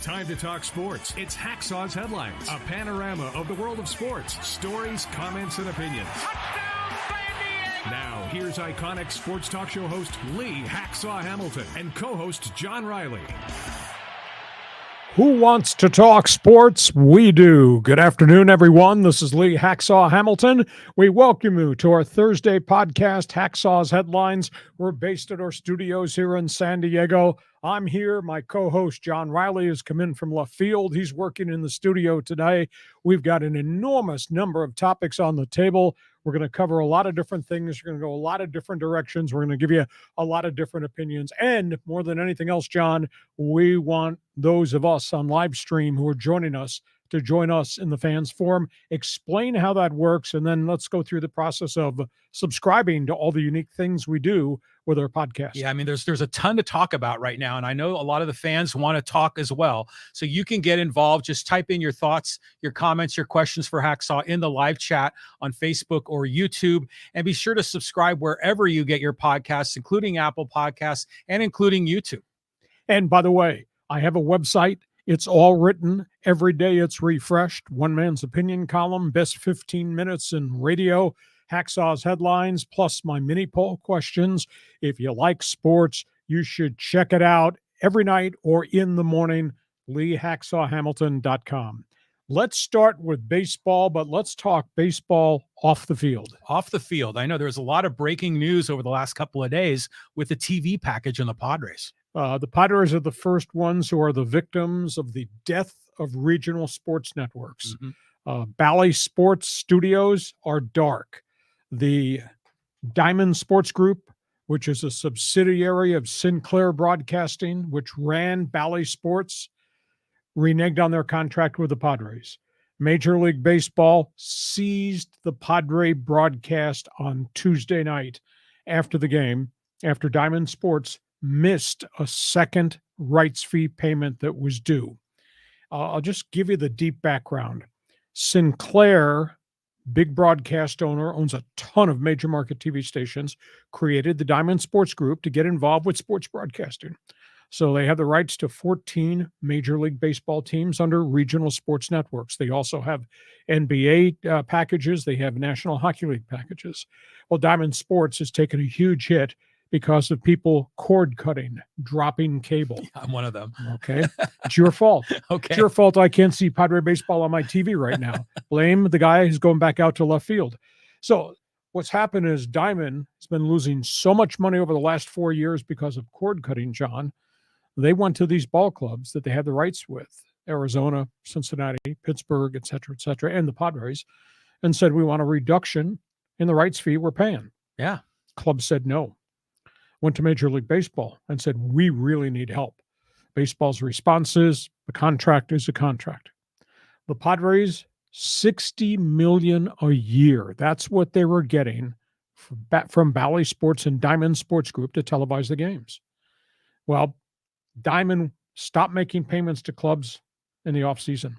time to talk sports. It's Hacksaw's Headlines, a panorama of the world of sports, stories, comments, and opinions. Now, here's iconic sports talk show host Lee Hacksaw Hamilton and co-host John Riley. Who wants to talk sports? We do. Good afternoon, everyone. This is Lee Hacksaw Hamilton. We welcome you to our Thursday podcast, Hacksaw's Headlines. We're based at our studios here in San Diego. I'm here. My co-host, John Riley, has come in from left field. He's working in the studio today. We've got an enormous number of topics on the table. We're going to cover a lot of different things. We're going to go a lot of different directions. We're going to give you a lot of different opinions. And more than anything else, John, we want those of us on live stream who are joining us to join us in the Fans Forum, explain how that works, and then let's go through the process of subscribing to all the unique things we do with our podcast. Yeah, I mean, there's a ton to talk about right now, and I know a lot of the fans want to talk as well. So you can get involved. Just type in your thoughts, your comments, your questions for Hacksaw in the live chat on Facebook or YouTube, and be sure to subscribe wherever you get your podcasts, including Apple Podcasts and including YouTube. And by the way, I have a website. It's all written. Every day it's refreshed. One man's opinion column, best 15 minutes in radio, Hacksaw's Headlines, plus my mini poll questions. If you like sports, you should check it out every night or in the morning, LeeHacksawHamilton.com. Let's start with baseball, but let's talk baseball off the field. Off the field. I know there's a lot of breaking news over the last couple of days with the TV package on the Padres. The Padres are the first ones who are the victims of the death of regional sports networks. Bally Sports studios are dark. The Diamond Sports Group, which is a subsidiary of Sinclair Broadcasting, which ran Bally Sports, reneged on their contract with the Padres. Major League Baseball seized the Padre broadcast on Tuesday night after the game, after Diamond Sports missed a second rights fee payment that was due. I'll just give you the deep background. Sinclair, big broadcast owner, owns a ton of major market TV stations, created the Diamond Sports Group to get involved with sports broadcasting. So they have the rights to 14 Major League Baseball teams under regional sports networks. They also have NBA packages. They have National Hockey League packages. Well, Diamond Sports has taken a huge hit because of people cord cutting, dropping cable. I'm one of them. Okay. It's your fault. Okay. It's your fault I can't see Padre baseball on my TV right now. Blame the guy who's going back out to left field. So what's happened is Diamond has been losing so much money over the last 4 years because of cord cutting, John. They went to these ball clubs that they had the rights with, Arizona, Cincinnati, Pittsburgh, et cetera, and the Padres, and said, we want a reduction in the rights fee we're paying. Yeah. Club said no. Went to Major League Baseball and said, we really need help. Baseball's response is, the contract is a contract. The Padres, $60 million a year. That's what they were getting from Bally Sports and Diamond Sports Group to televise the games. Well, Diamond stopped making payments to clubs in the offseason.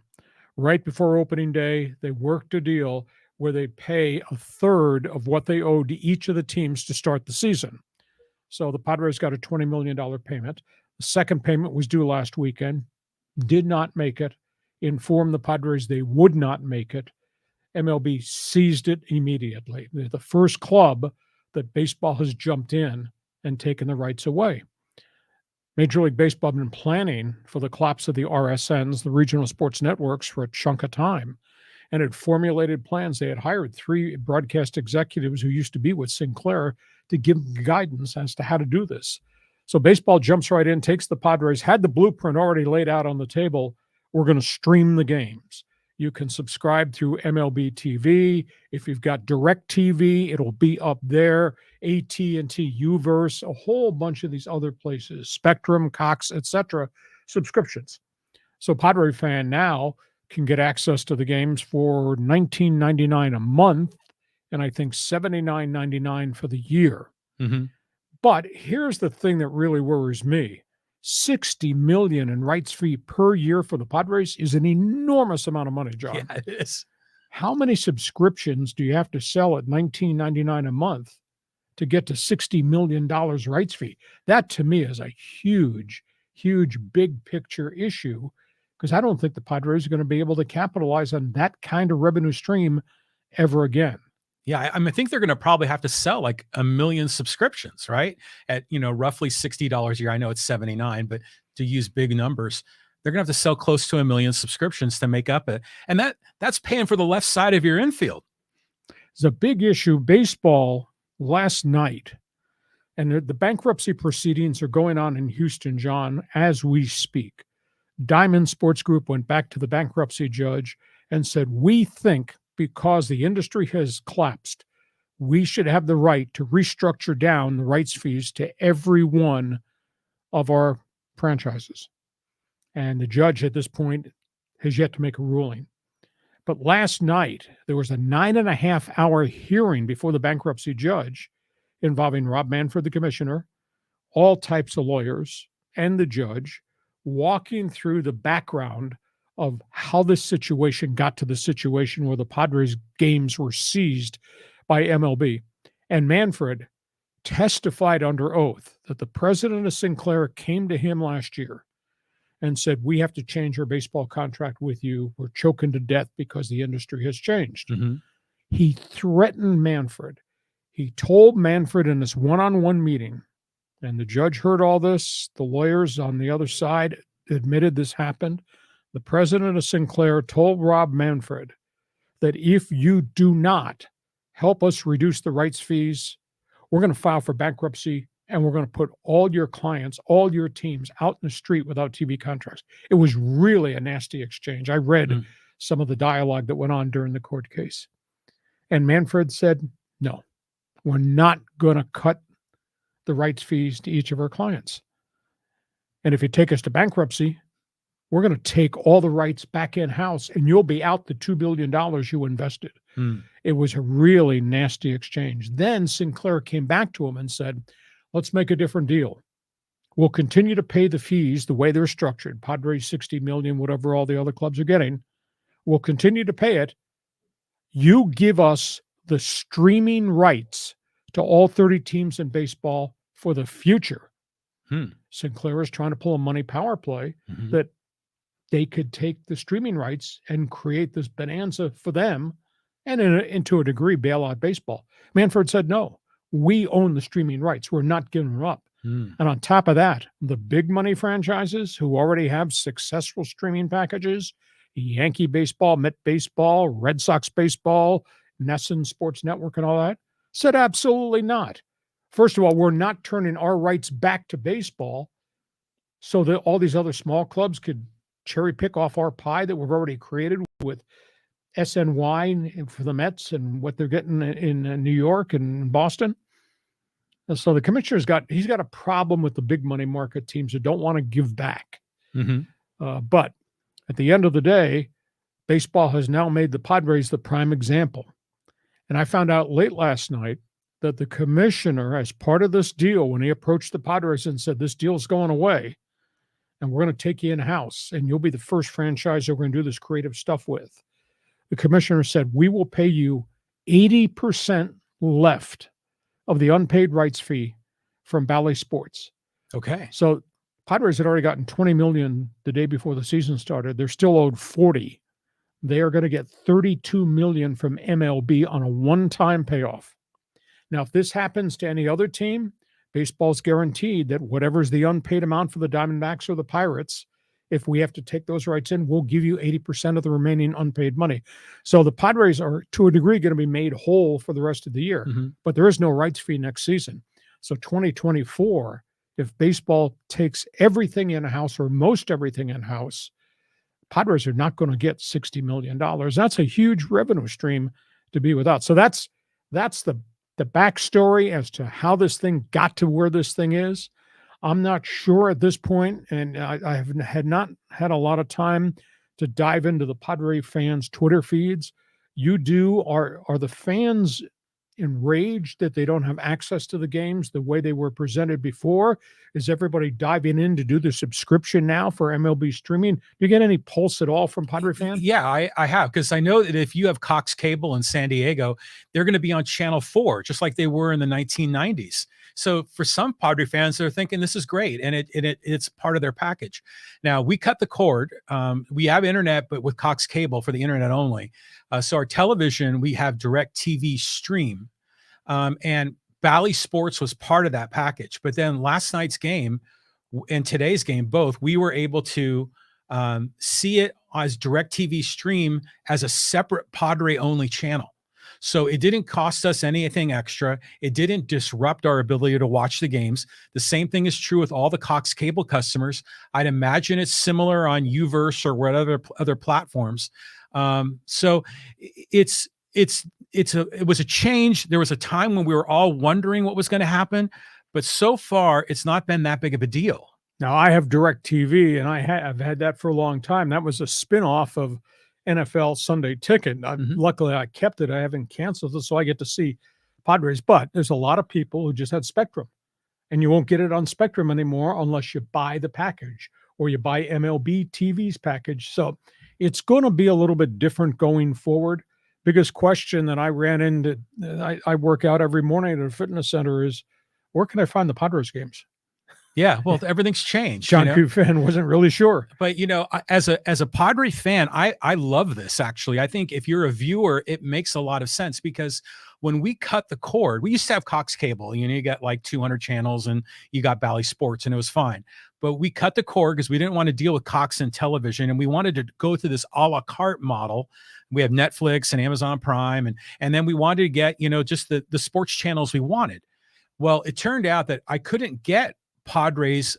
Right before opening day, they worked a deal where they pay a third of what they owed to each of the teams to start the season. So the Padres got a $20 million payment. The second payment was due last weekend. Did not make it. Informed the Padres they would not make it. MLB seized it immediately. They're the first club that baseball has jumped in and taken the rights away. Major League Baseball had been planning for the collapse of the RSNs, the regional sports networks, for a chunk of time, and had formulated plans. They had hired 3 broadcast executives who used to be with Sinclair to give guidance as to how to do this. So baseball jumps right in, takes the Padres, had the blueprint already laid out on the table. We're going to stream the games. You can subscribe through MLB TV. If you've got DirecTV, it'll be up there. AT&T, Uverse, a whole bunch of these other places, Spectrum, Cox, etc. subscriptions. So Padre fan now can get access to the games for $19.99 a month, and I think $79.99 for the year. Mm-hmm. But here's the thing that really worries me. $60 million in rights fee per year for the Padres is an enormous amount of money, John. Yeah, it is. How many subscriptions do you have to sell at $19.99 a month to get to $60 million rights fee? That to me is a huge, huge big picture issue. because I don't think the Padres are going to be able to capitalize on that kind of revenue stream ever again. Yeah, I mean, I think they're going to probably have to sell like 1 million subscriptions, right? At, roughly $60 a year. I know it's 79, but to use big numbers, they're going to have to sell close to 1 million subscriptions to make up it. And that's paying for the left side of your infield. It's a big issue. Baseball last night, and the bankruptcy proceedings are going on in Houston, John, as we speak. Diamond Sports Group went back to the bankruptcy judge and said, we think because the industry has collapsed, we should have the right to restructure down the rights fees to every one of our franchises. And the judge at this point has yet to make a ruling. But last night, there was a 9.5-hour hearing before the bankruptcy judge involving Rob Manfred, the commissioner, all types of lawyers, and the judge, walking through the background of how this situation got to the situation where the Padres games were seized by MLB. And Manfred testified under oath that the president of Sinclair came to him last year and said, we have to change our baseball contract with you. We're choking to death because the industry has changed. Mm-hmm. He threatened Manfred. He told Manfred in this one-on-one meeting, and the judge heard all this. The lawyers on the other side admitted this happened. The president of Sinclair told Rob Manfred that if you do not help us reduce the rights fees, we're going to file for bankruptcy and we're going to put all your clients, all your teams out in the street without TV contracts. It was really a nasty exchange. I read some of the dialogue that went on during the court case. And Manfred said, no, we're not going to cut the rights fees to each of our clients. And if you take us to bankruptcy, we're going to take all the rights back in-house and you'll be out the $2 billion you invested. It was a really nasty exchange. Then Sinclair came back to him and said, let's make a different deal. We'll continue to pay the fees the way they're structured. Padres $60 million, whatever all the other clubs are getting. We'll continue to pay it. You give us the streaming rights to all 30 teams in baseball for the future. Sinclair is trying to pull a money power play that they could take the streaming rights and create this bonanza for them and to a degree bail out baseball. Manfred said, no, we own the streaming rights. We're not giving them up. And on top of that, the big money franchises who already have successful streaming packages, Yankee baseball, Met baseball, Red Sox baseball, NESN Sports Network and all that, said absolutely not. First of all, we're not turning our rights back to baseball so that all these other small clubs could cherry pick off our pie that we've already created with SNY for the Mets and what they're getting in New York and Boston. And so the commissioner's he's got a problem with the big money market teams that don't want to give back. But at the end of the day, baseball has now made the Padres the prime example. And I found out late last night that the commissioner, as part of this deal, when he approached the Padres and said, this deal's going away, and we're going to take you in-house, and you'll be the first franchise that we're going to do this creative stuff with. The commissioner said, we will pay you 80% left of the unpaid rights fee from Bally Sports. Okay. So Padres had already gotten $20 million the day before the season started. They're still owed $40. They are going to get $32 million from MLB on a one-time payoff. Now, if this happens to any other team, baseball's guaranteed that whatever's the unpaid amount for the Diamondbacks or the Pirates, if we have to take those rights in, we'll give you 80% of the remaining unpaid money. So the Padres are, to a degree, going to be made whole for the rest of the year, but there is no rights fee next season. So 2024, if baseball takes everything in-house or most everything in-house, Padres are not going to get $60 million. That's a huge revenue stream to be without. So that's the backstory as to how this thing got to where this thing is. I'm not sure at this point, and I had not had a lot of time to dive into the Padre fans' Twitter feeds. You do. Are the fans enraged that they don't have access to the games the way they were presented before? Is everybody diving in to do the subscription now for MLB streaming? Do you get any pulse at all from Padre fans? Yeah, I have, because I know that if you have Cox Cable in San Diego, they're going to be on Channel 4, just like they were in the 1990s. So for some Padre fans, they're thinking this is great, and it's part of their package. Now we cut the cord. We have internet, but with Cox Cable for the internet only. So our television, we have direct TV stream, and Bally Sports was part of that package. But then last night's game and today's game, both, we were able to see it as direct TV stream as a separate Padre only channel. So it didn't cost us anything extra. It didn't disrupt our ability to watch the games. The same thing is true with all the Cox Cable customers. I'd imagine it's similar on UVerse or whatever other platforms. So it was a change. There was a time when we were all wondering what was going to happen, but so far it's not been that big of a deal. Now I have DirecTV, and I've had that for a long time. That was a spinoff of NFL Sunday Ticket. Luckily, I kept it. I haven't canceled it, so I get to see Padres. But there's a lot of people who just had Spectrum, and you won't get it on Spectrum anymore unless you buy the package or you buy MLB TV's package. So it's going to be a little bit different going forward. Biggest question that I ran into, I work out every morning at a fitness center, is where can I find the Padres games? Yeah, well, everything's changed. John Q fan wasn't really sure. But, as a Padre fan, I love this, actually. I think if you're a viewer, it makes a lot of sense, because when we cut the cord, we used to have Cox Cable. You got like 200 channels, and you got Bally Sports, and it was fine. But we cut the cord because we didn't want to deal with Cox and television, and we wanted to go through this a la carte model. We have Netflix and Amazon Prime, and then we wanted to get, just the sports channels we wanted. Well, it turned out that I couldn't get Padres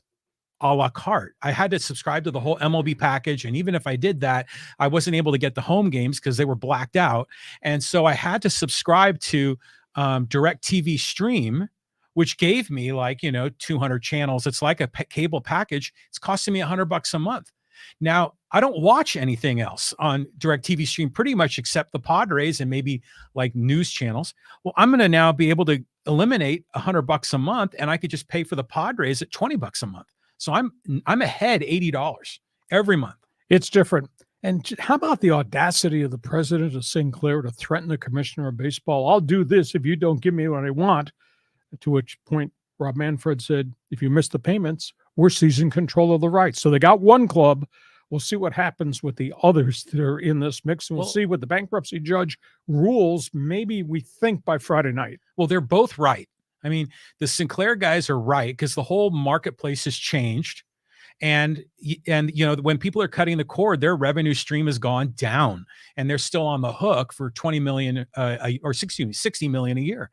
a la carte. I had to subscribe to the whole MLB package, and even if I did that, I wasn't able to get the home games because they were blacked out. And so I had to subscribe to Direct TV Stream, which gave me 200 channels. It's like a cable package. It's costing me $100 a month. Now, I don't watch anything else on Direct TV Stream pretty much except the Padres and maybe like news channels. Well, I'm going to now be able to eliminate $100 a month, and I could just pay for the Padres at $20 a month. So I'm ahead $80 every month. It's different. And how about the audacity of the president of Sinclair to threaten the commissioner of baseball? I'll do this if you don't give me what I want. To which point Rob Manfred said, if you miss the payments, we're seizing control of the rights. So they got one club. We'll see what happens with the others that are in this mix, and we'll see what the bankruptcy judge rules. Maybe we think by Friday night. Well, they're both right. I mean, the Sinclair guys are right because the whole marketplace has changed. And when people are cutting the cord, their revenue stream has gone down, and they're still on the hook for 20 million or 60 million a year.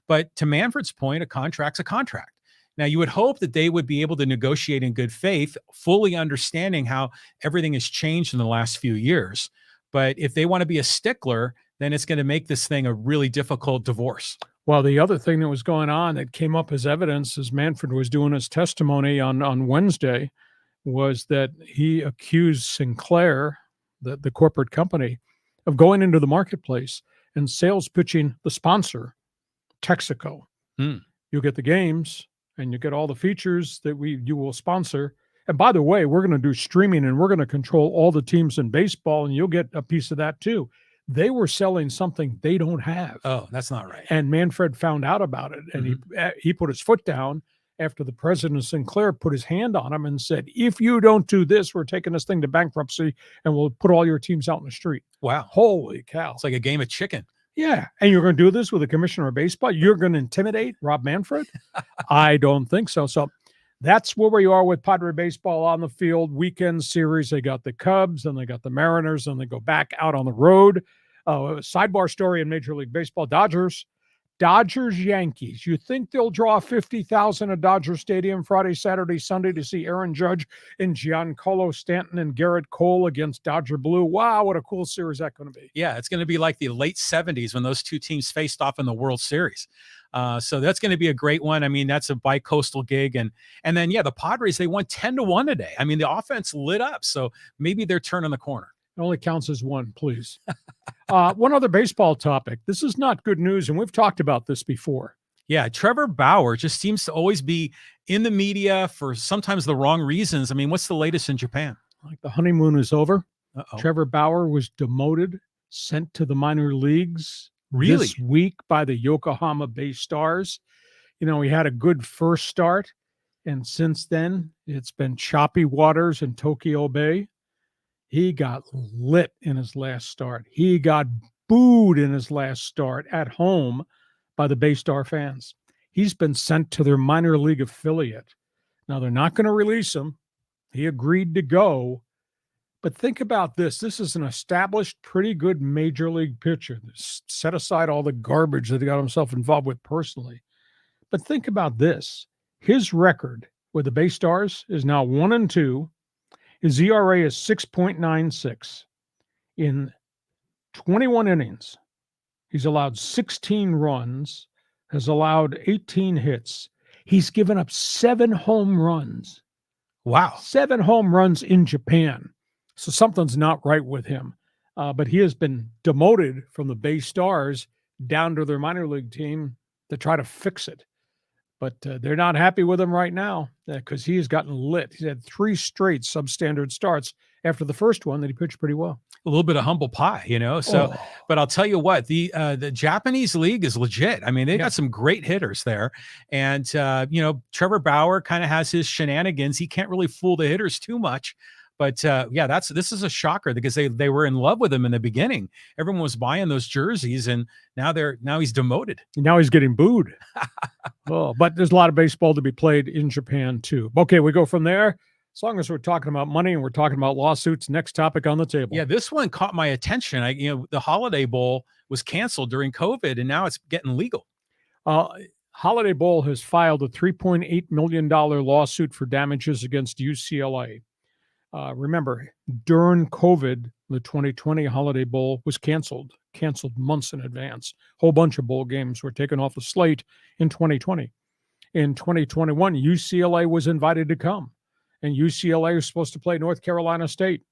But to Manfred's point, a contract's a contract. Now, you would hope that they would be able to negotiate in good faith, fully understanding how everything has changed in the last few years. But if they want to be a stickler, then it's going to make this thing a really difficult divorce. Well, the other thing that was going on that came up as evidence as Manfred was doing his testimony on Wednesday was that he accused Sinclair, the corporate company, of going into the marketplace and sales pitching the sponsor, Texaco. You get the games, and you get all the features that you will sponsor. And by the way, we're going to do streaming, and we're going to control all the teams in baseball, and you'll get a piece of that too. They were selling something they don't have. Oh, that's not right. And Manfred found out about it, and he put his foot down after the president of Sinclair put his hand on him and said, if you don't do this, we're taking this thing to bankruptcy, and we'll put all your teams out in the street. Wow. Holy cow. It's like a game of chicken. Yeah. And you're going to do this with a commissioner of baseball? You're going to intimidate Rob Manfred? I don't think so. So that's where we are with Padre baseball on the field. Weekend series. They got the Cubs, and they got the Mariners, and they go back out on the road. Sidebar story in Major League Baseball. Dodgers, Yankees. You think they'll draw 50,000 at Dodger Stadium Friday, Saturday, Sunday to see Aaron Judge and Giancarlo Stanton and Garrett Cole against Dodger Blue? Wow, what a cool series that's going to be. Yeah, it's going to be like the late 70s when those two teams faced off in the World Series. So that's going to be a great one. I mean, that's a bi-coastal gig. And then, the Padres, they won 10-1 today. I mean, the offense lit up. So maybe they're turning the corner. It only counts as one, please. One other baseball topic. This is not good news, and we've talked about this before. Yeah, TREVOR Bauer just seems to always be in the media for sometimes the wrong reasons. I mean, what's the latest in Japan? Like the honeymoon is over. TREVOR Bauer was demoted, sent to the minor leagues this week by the Yokohama BAYSTARS. He had a good first start, and since then it's been choppy waters in Tokyo Bay. He got lit in his last start. He got booed in his last start at home by the BAYSTAR fans. He's been sent to their minor league affiliate. Now, they're not going to release him. He agreed to go. But think about this. This is an established, pretty good major league pitcher. Set aside all the garbage that he got himself involved with personally. But think about this. His record with the BAYSTARS is now 1-2. His ERA is 6.96. In 21 innings, he's allowed 16 runs, has allowed 18 hits. He's given up 7 home runs. Wow. 7 home runs in Japan. So something's not right with him. But he has been demoted from the BAYSTARS down to their minor league team to try to fix it. But they're not happy with him right now because he has gotten lit. He's had 3 straight substandard starts after the first one that he pitched pretty well. A little bit of humble pie, So, but I'll tell you what, the Japanese league is legit. I mean, they got some great hitters there, and Trevor Bauer kind of has his shenanigans. He can't really fool the hitters too much. But this is a shocker because they were in love with him in the beginning. Everyone was buying those jerseys, and now he's demoted. Now he's getting booed. But there's a lot of baseball to be played in Japan too. Okay, we go from there. As long as we're talking about money and we're talking about lawsuits, next topic on the table. Yeah, this one caught my attention. The Holiday Bowl was canceled during COVID, and now it's getting legal. Holiday Bowl has filed a $3.8 million lawsuit for damages against UCLA. Remember, during COVID, the 2020 Holiday Bowl was canceled months in advance. A whole bunch of bowl games were taken off the slate in 2020. In 2021, UCLA was invited to come, and UCLA was supposed to play North Carolina State,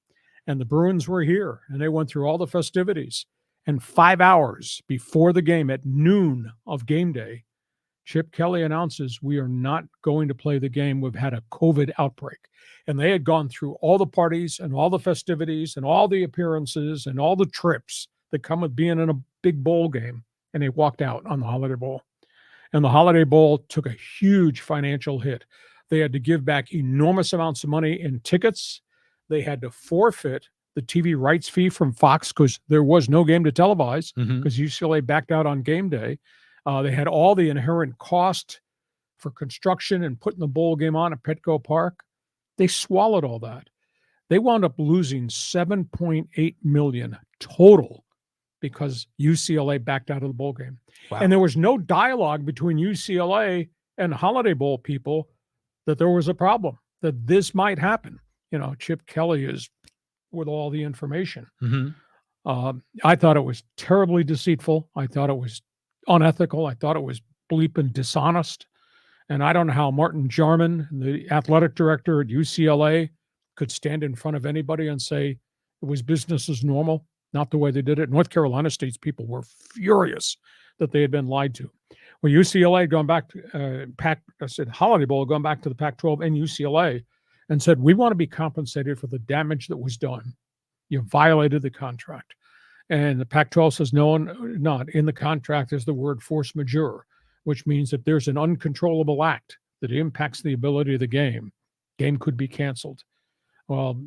and the Bruins were here, and they went through all the festivities. And 5 hours before the game, at noon of game day, Chip Kelly announces, we are not going to play the game. We've had a COVID outbreak. And they had gone through all the parties and all the festivities and all the appearances and all the trips that come with being in a big bowl game. And they walked out on the Holiday Bowl. And the Holiday Bowl took a huge financial hit. They had to give back enormous amounts of money in tickets. They had to forfeit the TV rights fee from Fox because there was no game to televise because UCLA backed out on game day. They had all the inherent cost for construction and putting the bowl game on at Petco Park. They swallowed all that. They wound up losing $7.8 million total because UCLA backed out of the bowl game. Wow. And there was no dialogue between UCLA and Holiday Bowl people that there was a problem, that this might happen. Chip Kelly is with all the information. I thought it was terribly deceitful. I thought it was unethical. I thought it was bleeping dishonest. And I don't know how Martin Jarman, the athletic director at UCLA, could stand in front of anybody and say it was business as normal, not the way they did it. North Carolina State's people were furious that they had been lied to. Well, UCLA had gone back to Holiday Bowl had gone back to the Pac-12 and UCLA and said, we want to be compensated for the damage that was done. You violated the contract. And the Pac-12 says, no, not in the contract is the word force majeure, which means that there's an uncontrollable act that impacts the ability of the game could be canceled. Well,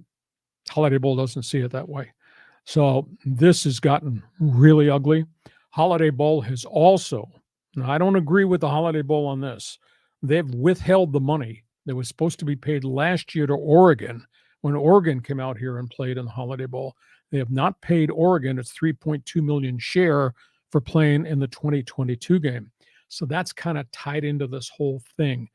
Holiday Bowl doesn't see it that way. So this has gotten really ugly. Holiday Bowl has also, now I don't agree with the Holiday Bowl on this, they've withheld the money that was supposed to be paid last year to Oregon when Oregon came out here and played in the Holiday Bowl. They have not paid Oregon its $3.2 million share for playing in the 2022 game. So that's kind of tied into this whole thing.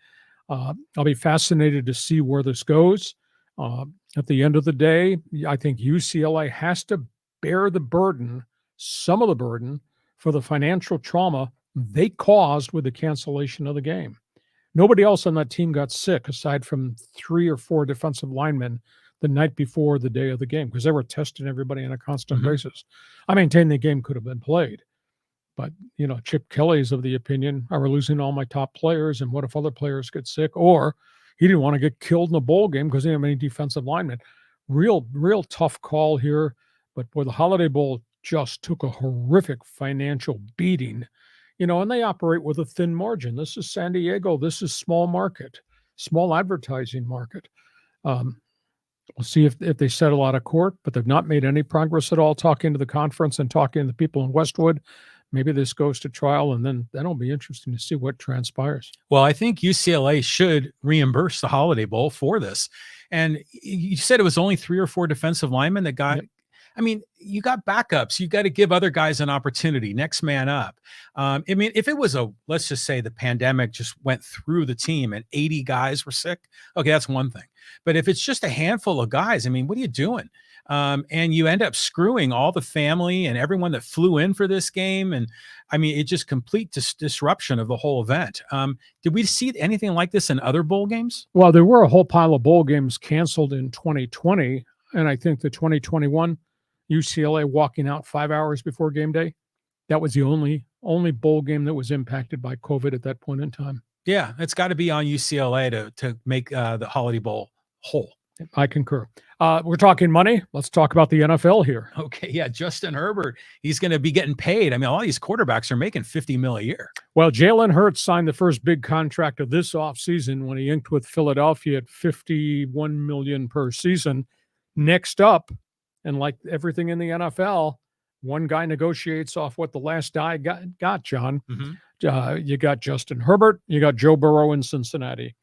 I'll be fascinated to see where this goes. At the end of the day, I think UCLA has to bear the burden, some of the burden, for the financial trauma they caused with the cancellation of the game. Nobody else on that team got sick aside from 3 or 4 defensive linemen the night before the day of the game because they were testing everybody on a constant basis. I maintain the game could have been played. But, Chip Kelly is of the opinion, I were losing all my top players, and what if other players get sick? Or he didn't want to get killed in a bowl game because he didn't have any defensive linemen. Real tough call here. But boy, the Holiday Bowl just took a horrific financial beating and they operate with a thin margin. This is San Diego. This is small market, small advertising market. We'll see if they settle out of court, but they've not made any progress at all talking to the conference and talking to the people in Westwood. Maybe this goes to trial, and then that'll be interesting to see what transpires. Well, I think UCLA should reimburse the Holiday Bowl for this. And you said it was only 3 or 4 defensive linemen that got. Yep. I mean, you got backups. You got to give other guys an opportunity. Next man up. I mean, if it was let's just say the pandemic just went through the team and 80 guys were sick, okay, that's one thing. But if it's just a handful of guys, I mean, what are you doing? And you end up screwing all the family and everyone that flew in for this game. And I mean, it just complete disruption of the whole event. Did we see anything like this in other bowl games? Well, there were a whole pile of bowl games canceled in 2020. And I think the 2021 UCLA walking out 5 hours before game day, that was the only bowl game that was impacted by COVID at that point in time. Yeah, it's got to be on UCLA to make the Holiday Bowl whole. I concur. We're talking money. Let's talk about the NFL here. Okay, yeah, Justin Herbert, he's going to be getting paid. I mean, a lot of these quarterbacks are making $50 million a year. Well, Jalen Hurts signed the first big contract of this offseason when he inked with Philadelphia at $51 million per season. Next up, and like everything in the NFL, one guy negotiates off what the last guy got, John. Mm-hmm. You got Justin Herbert. You got Joe Burrow in Cincinnati.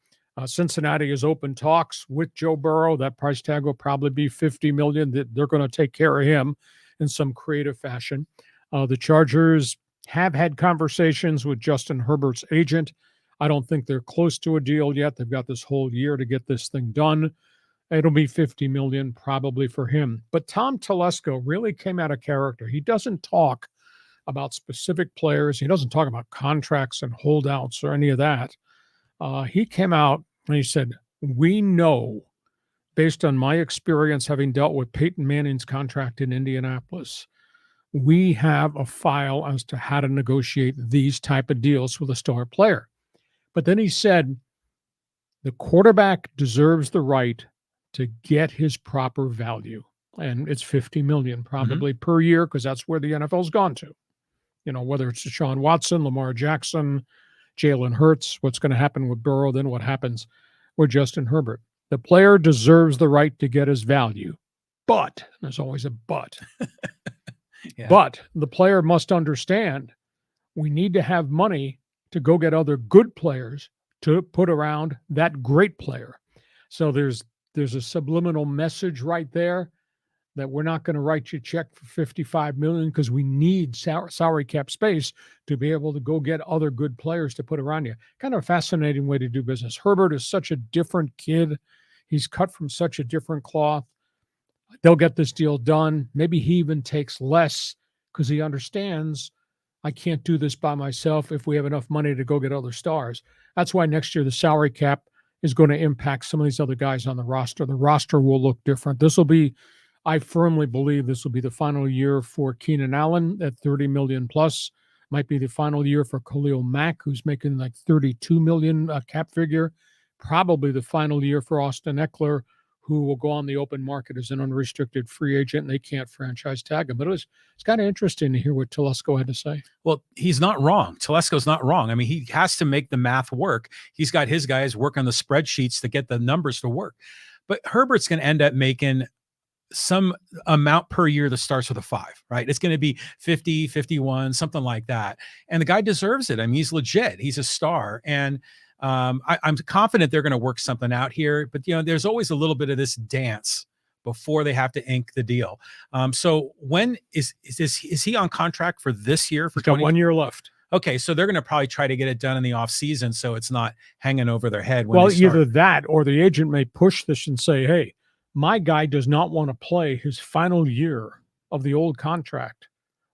Cincinnati has open talks with Joe Burrow. That price tag will probably be $50 million. They're going to take care of him in some creative fashion. The Chargers have had conversations with Justin Herbert's agent. I don't think they're close to a deal yet. They've got this whole year to get this thing done. It'll be $50 million probably for him. But Tom Telesco really came out of character. He doesn't talk about specific players. He doesn't talk about contracts and holdouts or any of that. He came out and he said, we know, based on my experience having dealt with Peyton Manning's contract in Indianapolis, we have a file as to how to negotiate these type of deals with a star player. But then he said, the quarterback deserves the right to get his proper value. And it's $50 million probably per year, because that's where the NFL's gone to. Whether it's Deshaun Watson, Lamar Jackson, Jalen Hurts, what's going to happen with Burrow, then what happens with Justin Herbert. The player deserves the right to get his value. But, there's always a but. Yeah. But the player must understand we need to have money to go get other good players to put around that great player. So there's a subliminal message right there that we're not going to write you a check for $55 million because we need salary cap space to be able to go get other good players to put around you. Kind of a fascinating way to do business. Herbert is such a different kid. He's cut from such a different cloth. They'll get this deal done. Maybe he even takes less because he understands I can't do this by myself if we have enough money to go get other stars. That's why next year the salary cap is going to impact some of these other guys on the roster. The roster will look different. I firmly believe this will be the final year for Keenan Allen at $30 million plus. Might be the final year for Khalil Mack, who's making like $32 million cap figure. Probably the final year for Austin Eckler, who will go on the open market as an unrestricted free agent, and they can't franchise tag him. But it's kind of interesting to hear what Telesco had to say. Well, he's not wrong. Telesco's not wrong. I mean, he has to make the math work. He's got his guys work on the spreadsheets to get the numbers to work. But Herbert's going to end up making some amount per year that starts with a 5, right? It's going to be 50, 51, something like that. And the guy deserves it. I mean, he's legit. He's a star. And I'm confident they're going to work something out here. But, there's always a little bit of this dance before they have to ink the deal. So when is he on contract for this year? He's got 1 year left. Okay, so they're going to probably try to get it done in the off season so it's not hanging over their head. Well, either that or the agent may push this and say, hey, my guy does not want to play his final year of the old contract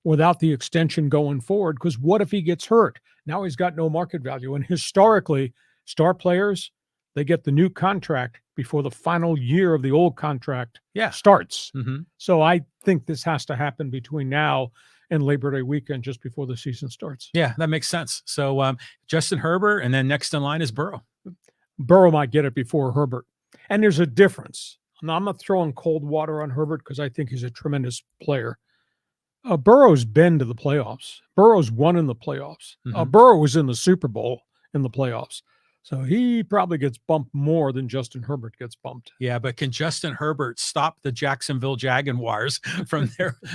without the extension going forward, because what if he gets hurt? Now he's got no market value. And historically, star players, they get the new contract before the final year of the old contract starts. Mm-hmm. So I think this has to happen between now and Labor Day weekend, just before the season starts. Yeah, that makes sense. So Justin Herbert, and then next in line is Burrow. Burrow might get it before Herbert. And there's a difference. Now, I'm not throwing cold water on Herbert because I think he's a tremendous player. Burrow's been to the playoffs. Burrow's won in the playoffs. Mhm. Burrow was in the Super Bowl in the playoffs. So he probably gets bumped more than Justin Herbert gets bumped. Yeah, but can Justin Herbert stop the Jacksonville Jaguars from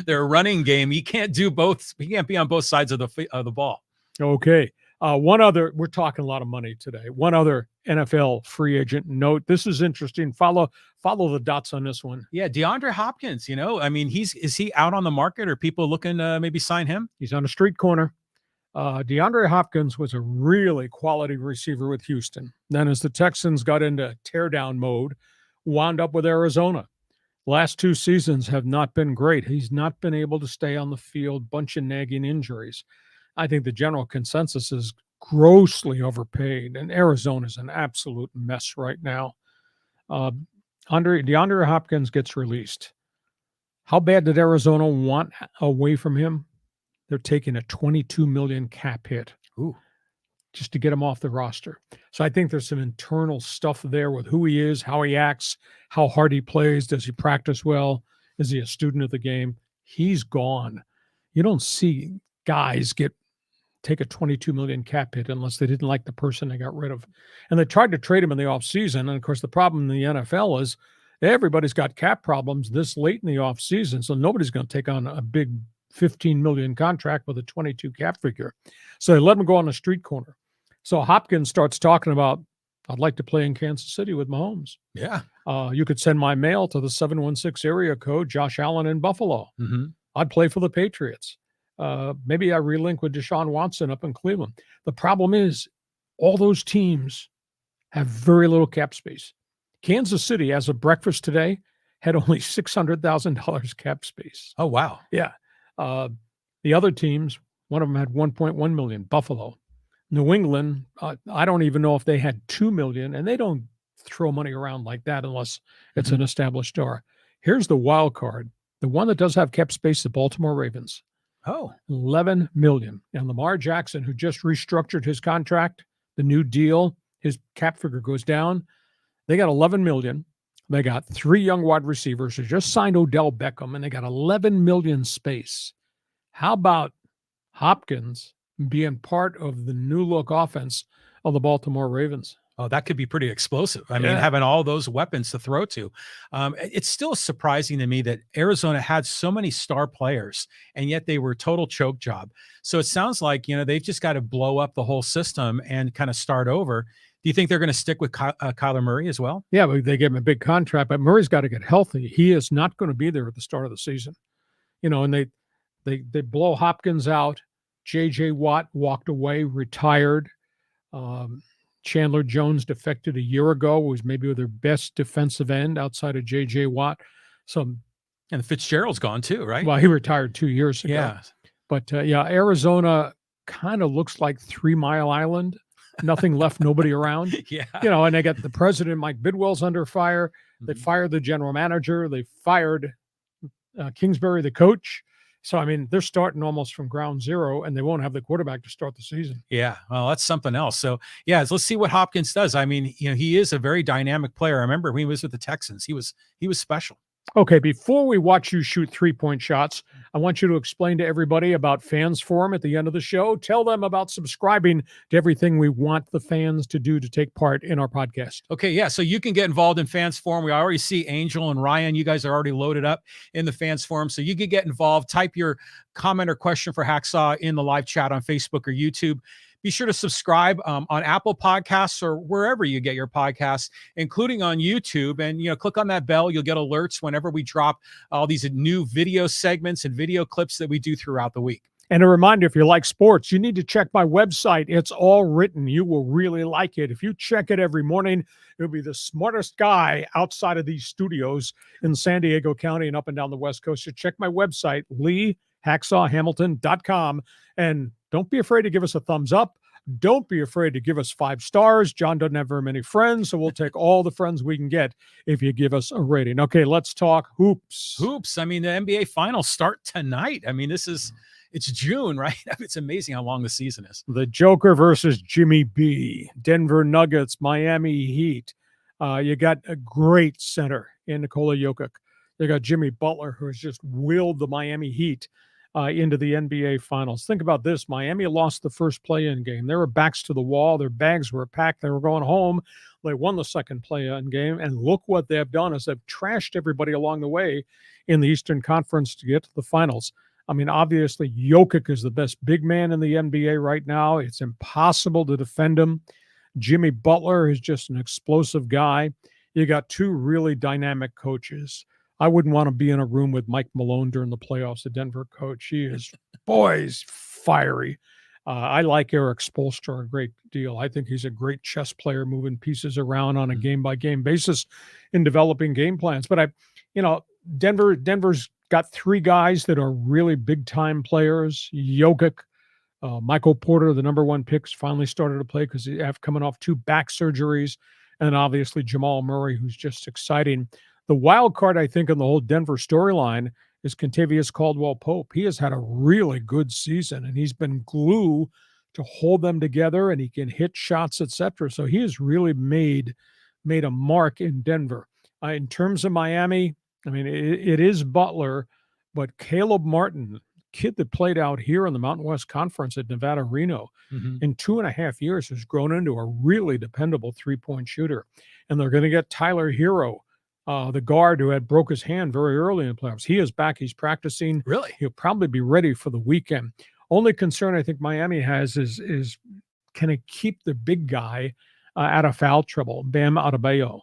their running game? He can't do both. He can't be on both sides of the ball. Okay. One other, we're talking a lot of money today. One other NFL free agent note. This is interesting. Follow the dots on this one. Yeah, DeAndre Hopkins, I mean, is he out on the market, or people looking to maybe sign him? He's on a street corner. DeAndre Hopkins was a really quality receiver with Houston. Then as the Texans got into teardown mode, wound up with Arizona. Last 2 seasons have not been great. He's not been able to stay on the field, bunch of nagging injuries. I think the general consensus is grossly overpaid, and Arizona's an absolute mess right now. DeAndre Hopkins gets released. How bad did Arizona want away from him? They're taking a $22 million cap hit. Ooh. Just to get him off the roster. So I think there's some internal stuff there with who he is, how he acts, how hard he plays. Does he practice well? Is he a student of the game? He's gone. You don't see guys take a $22 million cap hit unless they didn't like the person they got rid of. And they tried to trade him in the offseason. And of course, the problem in the NFL is everybody's got cap problems this late in the offseason. So nobody's going to take on a big $15 million contract with a 22 cap figure. So they let him go on the street corner. So Hopkins starts talking about, I'd like to play in Kansas City with Mahomes. Yeah. You could send my mail to the 716 area code, Josh Allen in Buffalo. Mm-hmm. I'd play for the Patriots. Maybe I relink with Deshaun Watson up in Cleveland. The problem is all those teams have very little cap space. Kansas City, as of breakfast today, had only $600,000 cap space. Oh, wow. Yeah. The other teams, one of them had 1.1 million, Buffalo. New England, I don't even know if they had 2 million, and they don't throw money around like that unless it's an established star. Here's the wild card. The one that does have cap space, the Baltimore Ravens. Oh, 11 million. And Lamar Jackson, who just restructured his contract, the new deal, his cap figure goes down. They got 11 million. They got 3 young wide receivers who just signed Odell Beckham, and they got 11 million space. How about Hopkins being part of the new look offense of the Baltimore Ravens? Oh, that could be pretty explosive. I mean, having all those weapons to throw to. It's still surprising to me that Arizona had so many star players, and yet they were a total choke job. So it sounds like, they've just got to blow up the whole system and kind of start over. Do you think they're going to stick with Kyler Murray as well? Yeah, but they gave him a big contract, but Murray's got to get healthy. He is not going to be there at the start of the season. And they blow Hopkins out. J.J. Watt walked away, retired. Chandler Jones defected a year ago, was maybe their best defensive end outside of J.J. Watt. And Fitzgerald's gone too, right? Well, he retired 2 years ago. Yeah. But Arizona kind of looks like 3 Mile Island. Nothing left, nobody around. Yeah. And they got the president, Mike Bidwell's under fire. They fired the general manager. They fired Kingsbury, the coach. So, I mean, they're starting almost from ground zero, and they won't have the quarterback to start the season. Yeah, well, that's something else. So, let's see what Hopkins does. I mean, he is a very dynamic player. I remember when he was with the Texans. He was special. Okay, before we watch you shoot 3-point shots, I want you to explain to everybody about Fans Forum at the end of the show. Tell them about subscribing to everything we want the fans to do to take part in our podcast. Okay, yeah, so you can get involved in Fans Forum. We already see Angel and Ryan. You guys are already loaded up in the Fans Forum, so you can get involved. Type your comment or question for Hacksaw in the live chat on Facebook or YouTube. Be sure to subscribe on Apple Podcasts or wherever you get your podcasts, including on YouTube. And, click on that bell. You'll get alerts whenever we drop all these new video segments and video clips that we do throughout the week. And a reminder, if you like sports, you need to check my website. It's all written. You will really like it. If you check it every morning, you'll be the smartest guy outside of these studios in San Diego County and up and down the West Coast. So check my website, LeeHacksawHamilton.com. And don't be afraid to give us a thumbs up. Don't be afraid to give us 5 stars. John doesn't have very many friends, so we'll take all the friends we can get if you give us a rating. Okay, let's talk hoops. Hoops. I mean, the NBA finals start tonight. I mean, it's June, right? It's amazing how long the season is. The Joker versus Jimmy B. Denver Nuggets, Miami Heat. You got a great center in Nikola Jokic. You got Jimmy Butler, who has just willed the Miami Heat into the NBA Finals. Think about this. Miami lost the first play-in game. They were backs to the wall. Their bags were packed. They were going home. They won the second play-in game, and look what they've done is they've trashed everybody along the way in the Eastern Conference to get to the finals. I mean, obviously, Jokic is the best big man in the NBA right now. It's impossible to defend him. Jimmy Butler is just an explosive guy. You got two really dynamic coaches. I wouldn't want to be in a room with Mike Malone during the playoffs, the Denver coach. He is, boys, fiery. I like Eric Spoelstra a great deal. I think he's a great chess player, moving pieces around on a game-by-game basis in developing game plans. But Denver's got three guys that are really big-time players. Jokic, Michael Porter, the number one picks, finally started to play because he's coming off 2 back surgeries. And obviously Jamal Murray, who's just exciting. The wild card, I think, in the whole Denver storyline is Kentavious Caldwell-Pope. He has had a really good season, and he's been glue to hold them together, and he can hit shots, etc. So he has really made a mark in Denver. In terms of Miami, I mean, it is Butler, but Caleb Martin, kid that played out here in the Mountain West Conference at Nevada Reno, in 2.5 years has grown into a really dependable three-point shooter. And they're going to get Tyler Hero, the guard who had broke his hand very early in the playoffs. He is back. He's practicing. Really? He'll probably be ready for the weekend. Only concern I think Miami has is can it keep the big guy out of foul trouble, Bam Adebayo,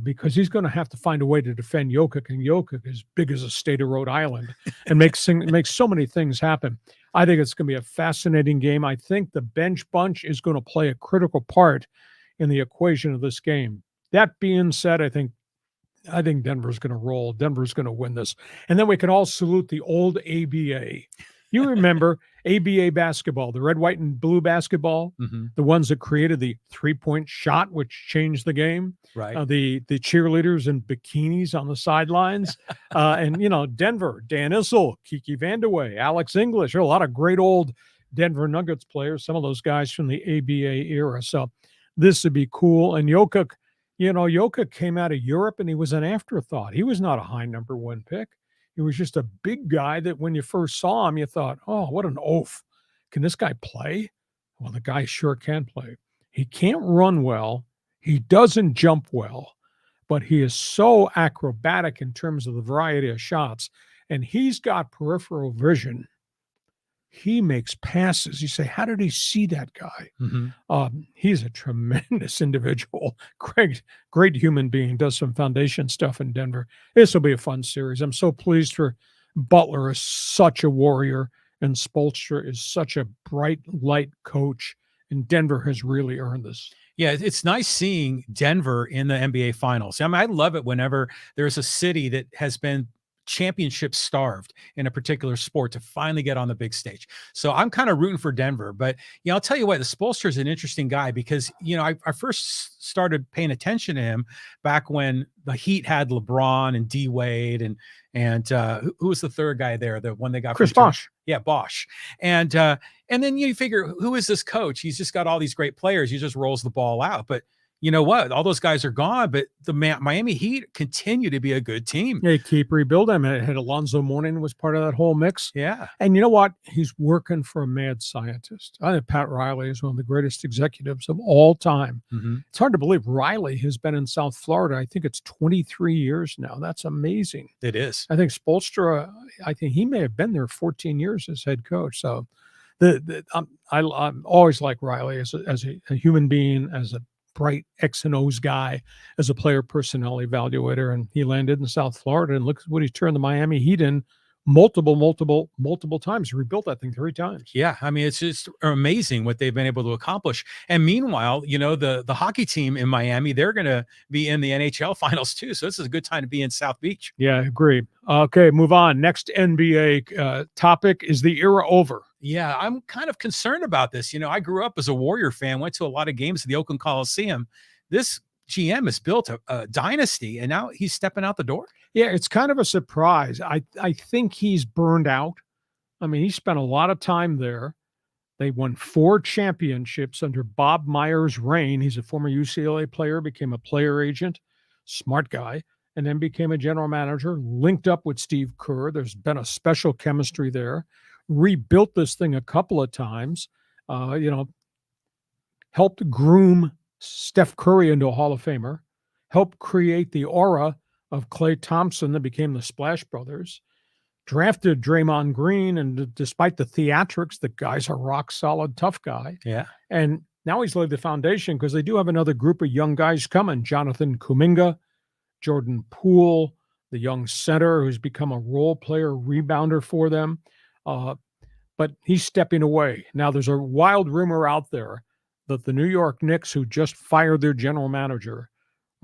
because he's going to have to find a way to defend Jokic, and Jokic is big as a state of Rhode Island and makes so many things happen. I think it's going to be a fascinating game. I think the bench bunch is going to play a critical part in the equation of this game. That being said, I think Denver's going to roll. Denver's going to win this. And then we can all salute the old ABA. You remember ABA basketball, the red, white, and blue basketball, the ones that created the three-point shot, which changed the game. Right. The cheerleaders in bikinis on the sidelines. And, Denver, Dan Issel, Kiki Vandeweghe, Alex English, a lot of great old Denver Nuggets players, some of those guys from the ABA era. So this would be cool. And Jokic, Jokic came out of Europe and he was an afterthought. He was not a high number 1 pick. He was just a big guy that when you first saw him, you thought, oh, what an oaf. Can this guy play? Well, the guy sure can play. He can't run well. He doesn't jump well, but he is so acrobatic in terms of the variety of shots. And he's got peripheral vision. He makes passes. You say, how did he see that guy? He's a tremendous individual, great human being, does some foundation stuff in Denver. This will be a fun series. I'm so pleased for Butler is such a warrior, and Spoelstra is such a bright, light coach, and Denver has really earned this. Yeah, it's nice seeing Denver in the NBA Finals. I mean, I love it whenever there's a city that has been championship starved in a particular sport to finally get on the big stage. So I'm kind of rooting for Denver, but I'll tell you what, the Spoelstra is an interesting guy because, I first started paying attention to him back when the Heat had LeBron and D Wade and who was the third guy there? The one they got Chris Bosh. Yeah, Bosh. And then you figure, who is this coach? He's just got all these great players. He just rolls the ball out. But you know what? All those guys are gone, but the Miami Heat continue to be a good team. They keep rebuilding. I had Alonzo Mourning was part of that whole mix. Yeah. And you know what? He's working for a mad scientist. I think Pat Riley is one of the greatest executives of all time. It's hard to believe Riley has been in South Florida. I think it's 23 years now. That's amazing. It is. I think Spoelstra, I think he may have been there 14 years as head coach. So I always like Riley as a human being, as a bright X and O's guy, as a player personnel evaluator, and he landed in South Florida, and look what he's turned the Miami Heat in multiple times. He rebuilt that thing 3 times. Yeah, I mean, it's just amazing what they've been able to accomplish. And meanwhile, the hockey team in Miami, they're going to be in the NHL finals too. So this is a good time to be in South Beach. Yeah, I agree. Okay, move on. Next NBA topic, is the era over? Yeah, I'm kind of concerned about this. I grew up as a Warrior fan, went to a lot of games at the Oakland Coliseum. This GM has built a dynasty, and now he's stepping out the door. Yeah, it's kind of a surprise. I think he's burned out. I mean, he spent a lot of time there. They won 4 championships under Bob Myers' reign. He's a former UCLA player, became a player agent, smart guy. and then became a general manager, linked up with Steve Kerr. There's been a special chemistry there, rebuilt this thing a couple of times, helped groom Steph Curry into a Hall of Famer, helped create the aura of Klay Thompson that became the Splash Brothers, drafted Draymond Green, and despite the theatrics, the guy's a rock-solid, tough guy. Yeah. And now he's laid the foundation because they do have another group of young guys coming. Jonathan Kuminga, Jordan Poole, the young center who's become a role player, rebounder for them. But he's stepping away. Now, there's a wild rumor out there that the New York Knicks, who just fired their general manager,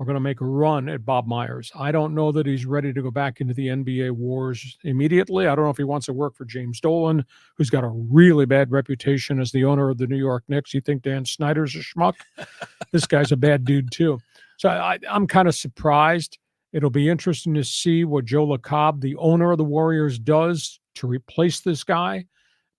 are going to make a run at Bob Myers. I don't know that he's ready to go back into the NBA wars immediately. I don't know if he wants to work for James Dolan, who's got a really bad reputation as the owner of the New York Knicks. You think Dan Snyder's a schmuck? This guy's a bad dude, too. So I'm kind of surprised. It'll be interesting to see what Joe LaCobb, the owner of the Warriors, does to replace this guy.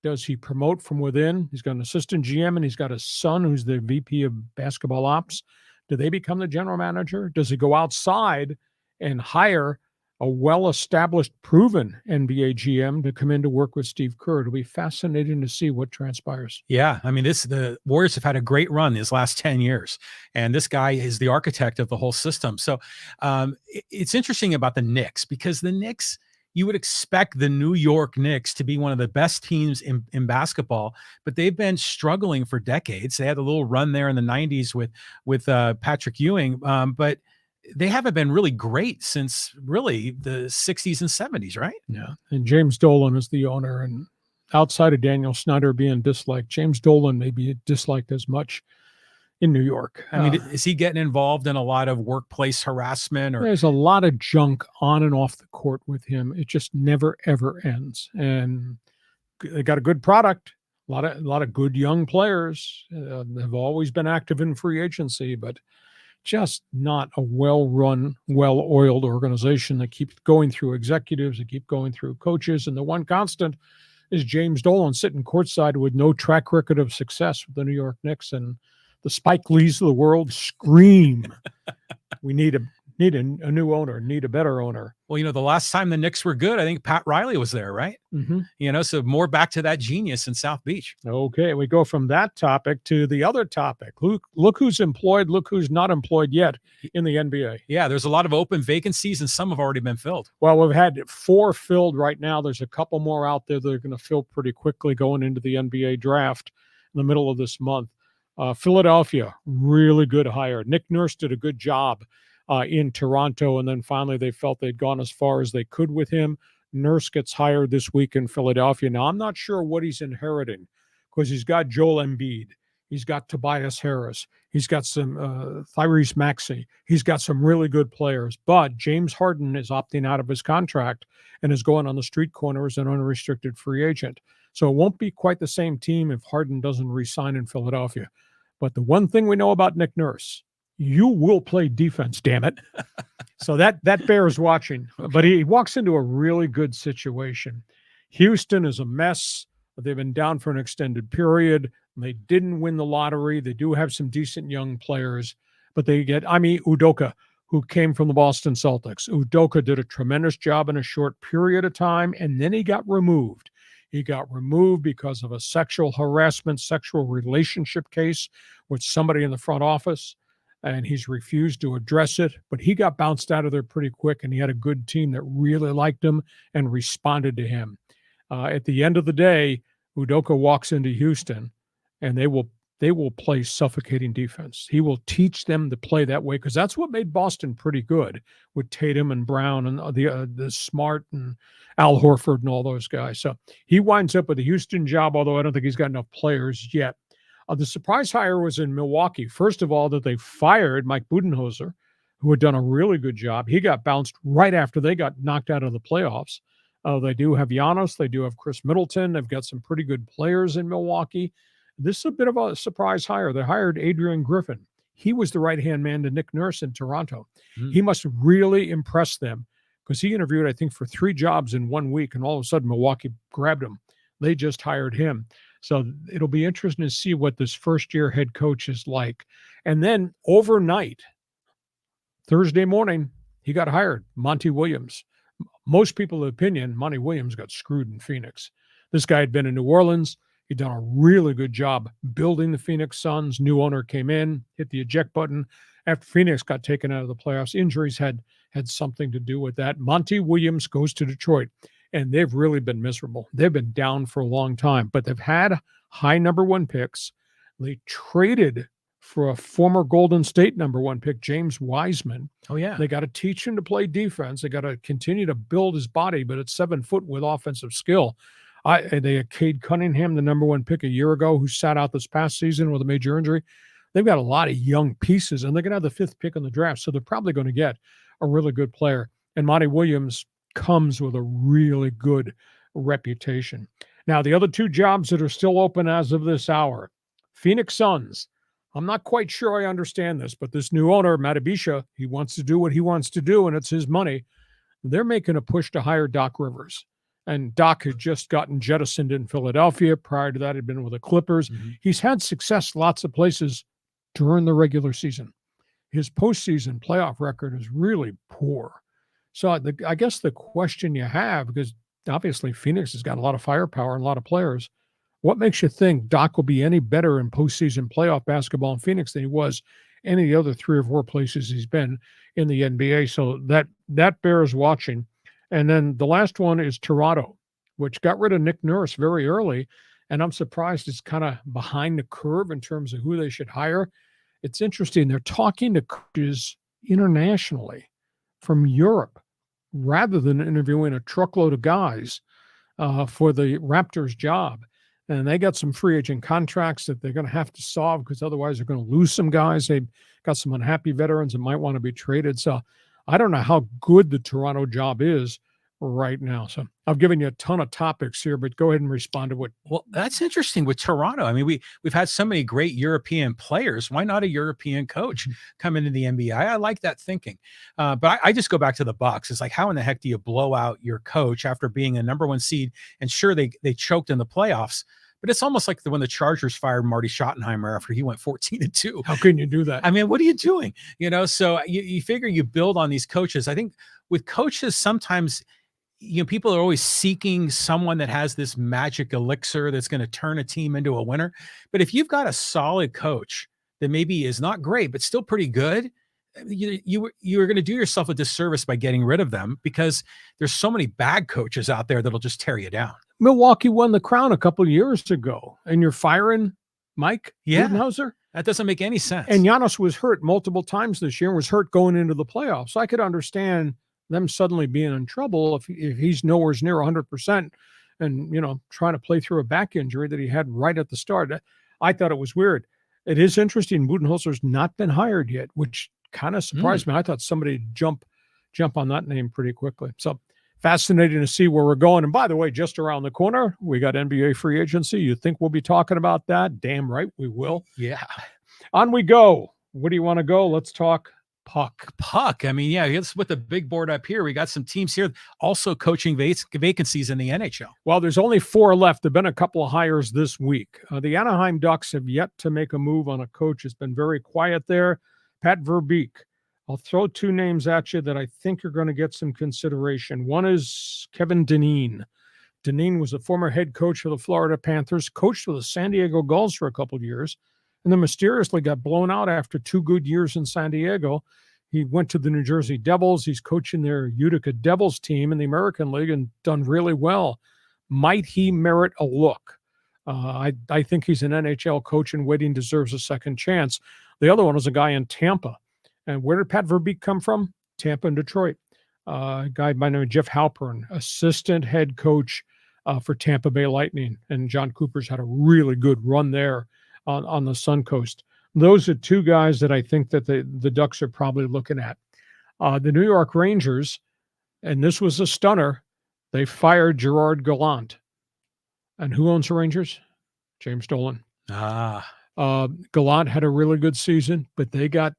Does he promote from within? He's got an assistant GM, and he's got a son who's the VP of basketball ops. Do they become the general manager? Does he go outside and hire a well-established, proven NBA GM to come in to work with Steve Kerr? It'll be fascinating to see what transpires. Yeah, I mean, the Warriors have had a great run these last 10 years, and this guy is the architect of the whole system. So it's interesting about the Knicks, because the Knicks, you would expect the New York Knicks to be one of the best teams in basketball, but they've been struggling for decades. They had a little run there in the 90s with Patrick Ewing, but they haven't been really great since really the 60s and 70s, right? Yeah, and James Dolan is the owner, and outside of Daniel Snyder being disliked, James Dolan may be disliked as much in New York. I mean, is he getting involved in a lot of workplace harassment? Or there's a lot of junk on and off the court with him. It just never, ever ends. And they got a good product, a lot of good young players. They've always been active in free agency, but just not a well-run, well-oiled organization that keeps going through executives, that keep going through coaches. And the one constant is James Dolan sitting courtside with no track record of success with the New York Knicks. And the Spike Lees of the world scream, we need a new owner, need a better owner. Well, the last time the Knicks were good, I think Pat Riley was there, right? Mm-hmm. So more back to that genius in South Beach. Okay, we go from that topic to the other topic. Look who's employed, look who's not employed yet in the NBA. Yeah, there's a lot of open vacancies, and some have already been filled. Well, we've had 4 filled right now. There's a couple more out there that are going to fill pretty quickly going into the NBA draft in the middle of this month. Philadelphia, really good hire. Nick Nurse did a good job in Toronto, and then finally they felt they'd gone as far as they could with him. Nurse gets hired this week in Philadelphia. Now, I'm not sure what he's inheriting, because he's got Joel Embiid. He's got Tobias Harris. He's got some Tyrese Maxey. He's got some really good players. But James Harden is opting out of his contract and is going on the street corner as an unrestricted free agent. So it won't be quite the same team if Harden doesn't re-sign in Philadelphia. But the one thing we know about Nick Nurse, you will play defense, damn it. So that bears watching. Okay. But he walks into a really good situation. Houston is a mess. They've been down for an extended period. They didn't win the lottery. They do have some decent young players, but they get Ime Udoka, who came from the Boston Celtics. Udoka did a tremendous job in a short period of time, and then he got removed. He got removed because of a sexual harassment, sexual relationship case with somebody in the front office, and he's refused to address it. But he got bounced out of there pretty quick, and he had a good team that really liked him and responded to him. At the end of the day, Udoka walks into Houston, and they will play suffocating defense. He will teach them to play that way, because that's what made Boston pretty good with Tatum and Brown and the Smart and Al Horford and all those guys. So he winds up with a Houston job, although I don't think he's got enough players yet. The surprise hire was in Milwaukee. First of all, that they fired Mike Budenholzer, who had done a really good job. He got bounced right after they got knocked out of the playoffs. They do have Giannis. They do have Chris Middleton. They've got some pretty good players in Milwaukee. This is a bit of a surprise hire. They hired Adrian Griffin. He was the right-hand man to Nick Nurse in Toronto. He must really impress them, because he interviewed, I think, for 3 jobs in 1 week, and all of a sudden Milwaukee grabbed him. They just hired him. So it'll be interesting to see what this first-year head coach is like. And then overnight, Thursday morning, he got hired, Monty Williams. Most people of opinion, Monty Williams got screwed in Phoenix. This guy had been in New Orleans. He'd done a really good job building the Phoenix Suns. New owner came in, hit the eject button. After Phoenix got taken out of the playoffs, injuries had something to do with that. Monty Williams goes to Detroit, and they've really been miserable. They've been down for a long time, but they've had high number 1 picks. They traded for a former Golden State number 1 pick, James Wiseman. Oh, yeah. They got to teach him to play defense. They got to continue to build his body, but at 7 foot with offensive skill. They had Cade Cunningham, the number 1 pick a year ago, who sat out this past season with a major injury. They've got a lot of young pieces, and they're going to have the 5th pick in the draft, so they're probably going to get a really good player. And Monty Williams comes with a really good reputation. Now, the other 2 jobs that are still open as of this hour, Phoenix Suns. I'm not quite sure I understand this, but this new owner, Matabisha, he wants to do what he wants to do, and it's his money. They're making a push to hire Doc Rivers. And Doc had just gotten jettisoned in Philadelphia. Prior to that, he'd been with the Clippers. Mm-hmm. He's had success lots of places during the regular season. His postseason playoff record is really poor. So I guess the question you have, because obviously Phoenix has got a lot of firepower and a lot of players, what makes you think Doc will be any better in postseason playoff basketball in Phoenix than he was any of the other 3 or 4 places he's been in the NBA? So that bears watching. And then the last one is Toronto, which got rid of Nick Nurse very early. And I'm surprised it's kind of behind the curve in terms of who they should hire. It's interesting. They're talking to coaches internationally from Europe rather than interviewing a truckload of guys for the Raptors job. And they got some free agent contracts that they're going to have to solve because otherwise they're going to lose some guys. They've got some unhappy veterans that might want to be traded. So I don't know how good the Toronto job is right now. So I've given you a ton of topics here, but go ahead and respond to what. Well, that's interesting with Toronto. I mean, we've had so many great European players. Why not a European coach come into the NBA? I like that thinking. But I just go back to the Bucks. It's like, how in the heck do you blow out your coach after being a number 1 seed? And sure, they choked in the playoffs. But it's almost like when the Chargers fired Marty Schottenheimer after he went 14-2. How can you do that? I mean, what are you doing? So you figure you build on these coaches. I think with coaches, sometimes, people are always seeking someone that has this magic elixir that's going to turn a team into a winner. But if you've got a solid coach that maybe is not great, but still pretty good, you are going to do yourself a disservice by getting rid of them because there's so many bad coaches out there that'll just tear you down. Milwaukee won the crown a couple of years ago, and you're firing Mike Budenholzer? That doesn't make any sense. And Giannis was hurt multiple times this year and was hurt going into the playoffs. So I could understand them suddenly being in trouble if he's nowhere near 100% and, trying to play through a back injury that he had right at the start. I thought it was weird. It is interesting. Budenholzer's not been hired yet, which kind of surprised me. I thought somebody would jump on that name pretty quickly. So fascinating to see where we're going. And by the way, just around the corner, we got NBA free agency. You think we'll be talking about that? Damn right we will. Yeah. On we go. Where do you want to go? Let's talk puck. I mean, yeah, let's put the big board up here. We got some teams here also coaching vacancies in the NHL. Well, there's only 4 left. There have been a couple of hires this week. The Anaheim Ducks have yet to make a move on a coach. It's been very quiet there. Pat Verbeek. I'll throw 2 names at you that I think you're going to get some consideration. One is Kevin Dineen. Dineen was a former head coach for the Florida Panthers, coached with the San Diego Gulls for a couple of years, and then mysteriously got blown out after 2 good years in San Diego. He went to the New Jersey Devils. He's coaching their Utica Devils team in the American League and done really well. Might he merit a look? I think he's an NHL coach and waiting deserves a second chance. The other one was a guy in Tampa. And where did Pat Verbeek come from? Tampa and Detroit. A guy by the name of Jeff Halpern, assistant head coach for Tampa Bay Lightning. And John Cooper's had a really good run there on the Sun Coast. Those are 2 guys that I think that the Ducks are probably looking at. The New York Rangers, and this was a stunner, they fired Gerard Gallant. And who owns the Rangers? James Dolan. Gallant had a really good season, but they got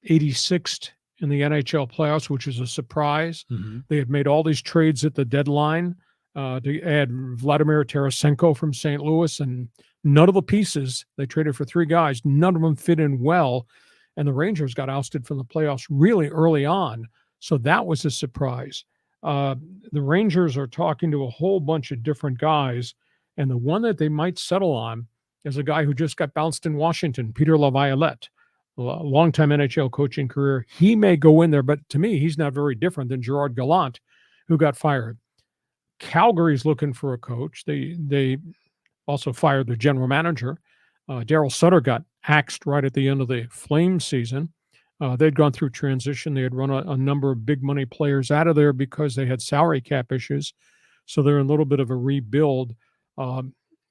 86th in the NHL playoffs, which is a surprise. Mm-hmm. They had made all these trades at the deadline to add Vladimir Tarasenko from St. Louis, and none of the pieces, they traded for 3 guys, none of them fit in well, and the Rangers got ousted from the playoffs really early on. So that was a surprise. The Rangers are talking to a whole bunch of different guys, and the one that they might settle on is a guy who just got bounced in Washington, Peter Laviolette, a longtime NHL coaching career. He may go in there, but to me, he's not very different than Gerard Gallant, who got fired. Calgary's looking for a coach. They also fired the general manager. Daryl Sutter got axed right at the end of the Flames season. They'd gone through transition. They had run a number of big money players out of there because they had salary cap issues. So they're in a little bit of a rebuild.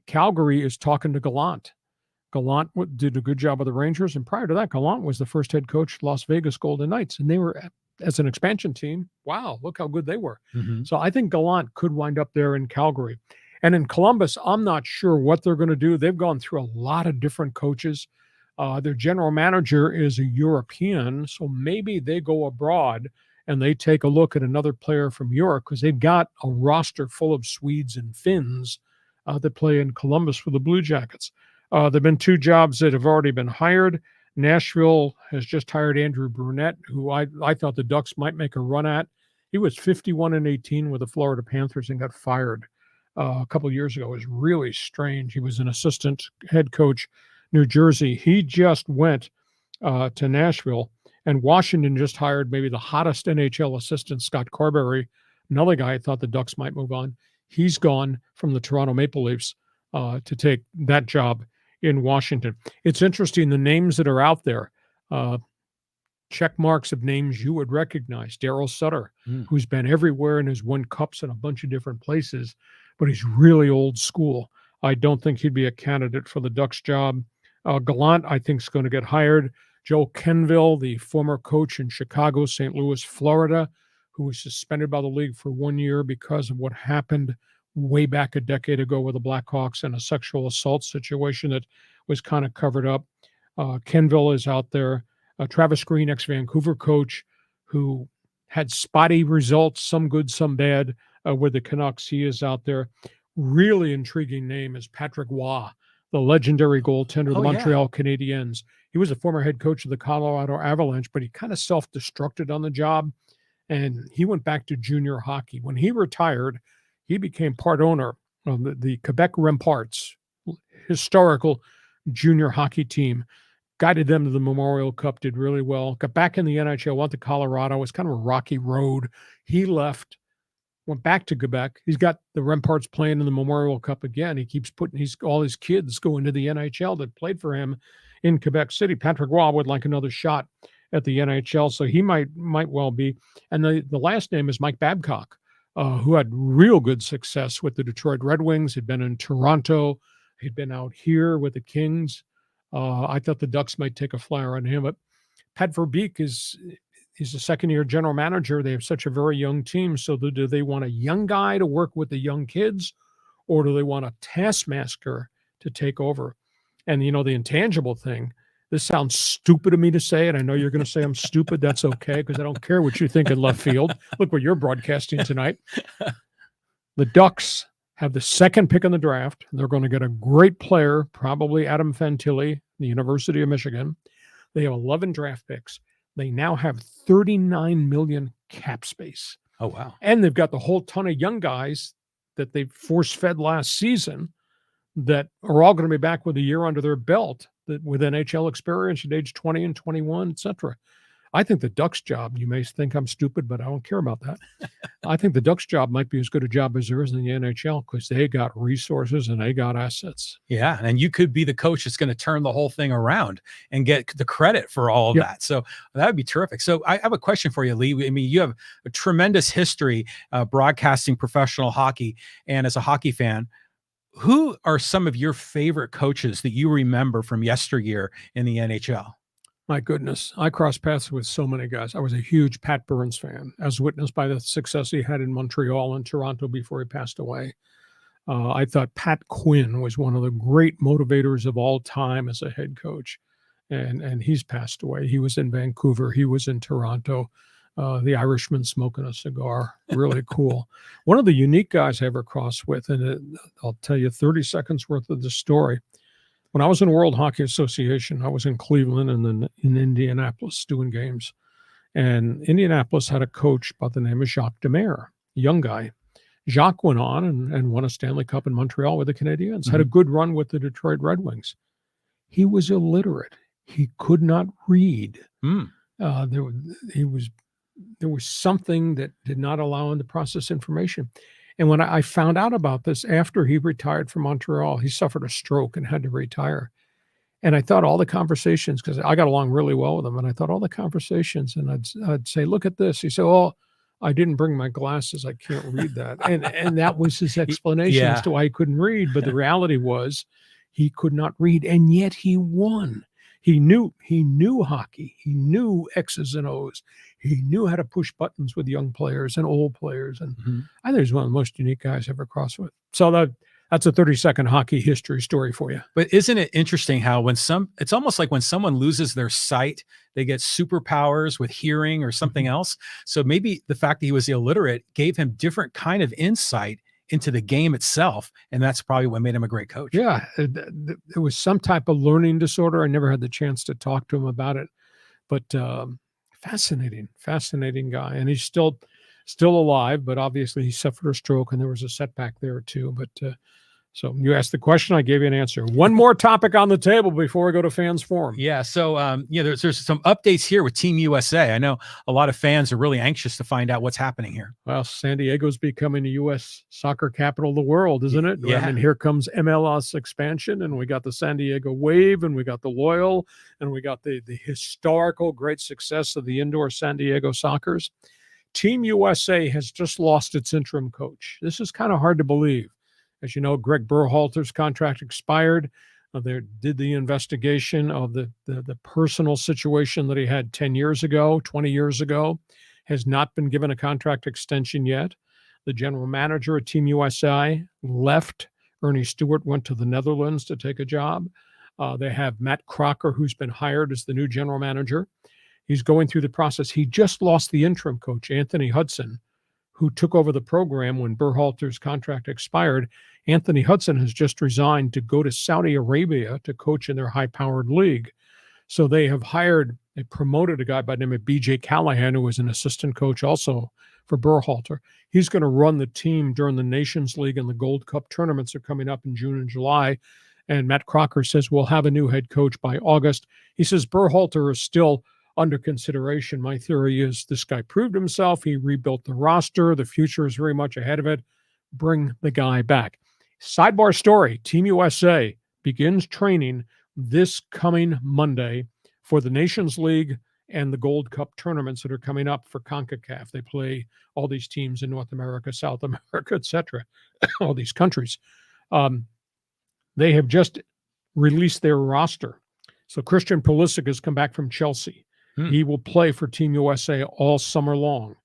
Calgary is talking to Gallant. Gallant did a good job with the Rangers. And prior to that, Gallant was the first head coach of Las Vegas Golden Knights. And they were, as an expansion team, wow, look how good they were. Mm-hmm. So I think Gallant could wind up there in Calgary. And in Columbus, I'm not sure what they're going to do. They've gone through a lot of different coaches. Their general manager is a European, so maybe they go abroad and they take a look at another player from Europe because they've got a roster full of Swedes and Finns that play in Columbus for the Blue Jackets. There have been 2 jobs that have already been hired. Nashville has just hired Andrew Brunette, who I thought the Ducks might make a run at. He was 51-18 with the Florida Panthers and got fired a couple of years ago. It was really strange. He was an assistant head coach, New Jersey. He just went to Nashville, and Washington just hired maybe the hottest NHL assistant, Scott Carberry, another guy I thought the Ducks might move on. He's gone from the Toronto Maple Leafs to take that job in Washington. It's interesting, the names that are out there, check marks of names you would recognize. Daryl Sutter, who's been everywhere and has won cups in a bunch of different places, but he's really old school. I don't think he'd be a candidate for the Ducks job. Gallant, I think, is going to get hired. Joe Kenville, the former coach in Chicago, St. Louis, Florida, who was suspended by the league for 1 year because of what happened way back a decade ago with the Blackhawks and a sexual assault situation that was kind of covered up. Kenville is out there. Travis Green, ex-Vancouver coach, who had spotty results, some good, some bad, with the Canucks. He is out there. Really intriguing name is Patrick Waugh, the legendary goaltender of the Montreal Canadiens. He was a former head coach of the Colorado Avalanche, but he kind of self-destructed on the job, and he went back to junior hockey. When he retired, he became part owner of the Quebec Remparts, historical junior hockey team, guided them to the Memorial Cup, did really well, got back in the NHL, went to Colorado. It was kind of a rocky road. He left, went back to Quebec. He's got the Remparts playing in the Memorial Cup again. He keeps putting all his kids go into the NHL that played for him in Quebec City. Patrick Waugh would like another shot at the NHL, so he might well be. And the last name is Mike Babcock, who had real good success with the Detroit Red Wings. He'd been in Toronto. He'd been out here with the Kings. I thought the Ducks might take a flyer on him, but Pat Verbeek is a second-year general manager. They have such a very young team. So do they want a young guy to work with the young kids, or do they want a taskmaster to take over? And, the intangible thing, this sounds stupid of me to say, and I know you're going to say I'm stupid. That's okay, because I don't care what you think in left field. Look what you're broadcasting tonight. The Ducks have the second pick in the draft. They're going to get a great player, probably Adam Fantilli, the University of Michigan. They have 11 draft picks. They now have $39 million cap space. Oh, wow. And they've got the whole ton of young guys that they force-fed last season that are all going to be back with a year under their belt, that with NHL experience at age 20 and 21, et cetera. I think the Ducks job, you may think I'm stupid, but I don't care about that. I think the Ducks job might be as good a job as there is in the NHL because they got resources and they got assets. Yeah, and you could be the coach that's going to turn the whole thing around and get the credit for all of that. So that would be terrific. So I have a question for you, Lee. I mean, you have a tremendous history broadcasting professional hockey, and as a hockey fan, who are some of your favorite coaches that you remember from yesteryear in the NHL? My goodness, I crossed paths with so many guys. I was a huge Pat Burns fan, as witnessed by the success he had in Montreal and Toronto before he passed away. I thought Pat Quinn was one of the great motivators of all time as a head coach, and he's passed away. He was in Vancouver. He was in Toronto. The Irishman smoking a cigar, really cool. One of the unique guys I ever crossed with, and I'll tell you 30 seconds worth of the story. When I was in World Hockey Association, I was in Cleveland and then in Indianapolis doing games. And Indianapolis had a coach by the name of Jacques Demers, a young guy. Jacques went on and won a Stanley Cup in Montreal with the Canadiens, had a good run with the Detroit Red Wings. He was illiterate. He could not read. There was something that did not allow him to process information. And when I found out about this after he retired from Montreal, he suffered a stroke and had to retire. And I thought all the conversations, because I got along really well with him, and I thought all the conversations, and I'd say, look at this. He said, oh, I didn't bring my glasses. I can't read that. And that was his explanation as to why he couldn't read. But the reality was he could not read, and yet he won. He knew hockey. He knew X's and O's. He knew how to push buttons with young players and old players. And I think he's one of the most unique guys I've ever crossed with. So that's a 30-second hockey history story for you. But isn't it interesting how it's almost like when someone loses their sight, they get superpowers with hearing or something else. So maybe the fact that he was illiterate gave him different kind of insight into the game itself. And that's probably what made him a great coach. Yeah. There was some type of learning disorder. I never had the chance to talk to him about it, but fascinating guy. And he's still alive, but obviously he suffered a stroke and there was a setback there too. But so you asked the question, I gave you an answer. One more topic on the table before we go to Fans Forum. Yeah. So, there's some updates here with Team USA. I know a lot of fans are really anxious to find out what's happening here. Well, San Diego's becoming the U.S. soccer capital of the world, isn't it? Yeah. I mean, here comes MLS expansion, and we got the San Diego Wave, and we got the Loyal, and we got the historical great success of the indoor San Diego Soccers. Team USA has just lost its interim coach. This is kind of hard to believe. As you know, Greg Berhalter's contract expired. They did the investigation of the personal situation that he had 10 years ago, 20 years ago, has not been given a contract extension yet. The general manager at Team USA left. Ernie Stewart went to the Netherlands to take a job. They have Matt Crocker, who's been hired as the new general manager. He's going through the process. He just lost the interim coach, Anthony Hudson, who took over the program when Berhalter's contract expired. Anthony Hudson has just resigned to go to Saudi Arabia to coach in their high-powered league. So they promoted a guy by the name of B.J. Callahan, who was an assistant coach also for Berhalter. He's going to run the team during the Nations League and the Gold Cup tournaments are coming up in June and July. And Matt Crocker says we'll have a new head coach by August. He says Berhalter is still under consideration. My theory is this guy proved himself. He rebuilt the roster. The future is very much ahead of it. Bring the guy back. Sidebar story, Team USA begins training this coming Monday for the Nations League and the Gold Cup tournaments that are coming up for CONCACAF. They play all these teams in North America, South America, etc., all these countries. They have just released their roster. So Christian Pulisic has come back from Chelsea. He will play for Team USA all summer long.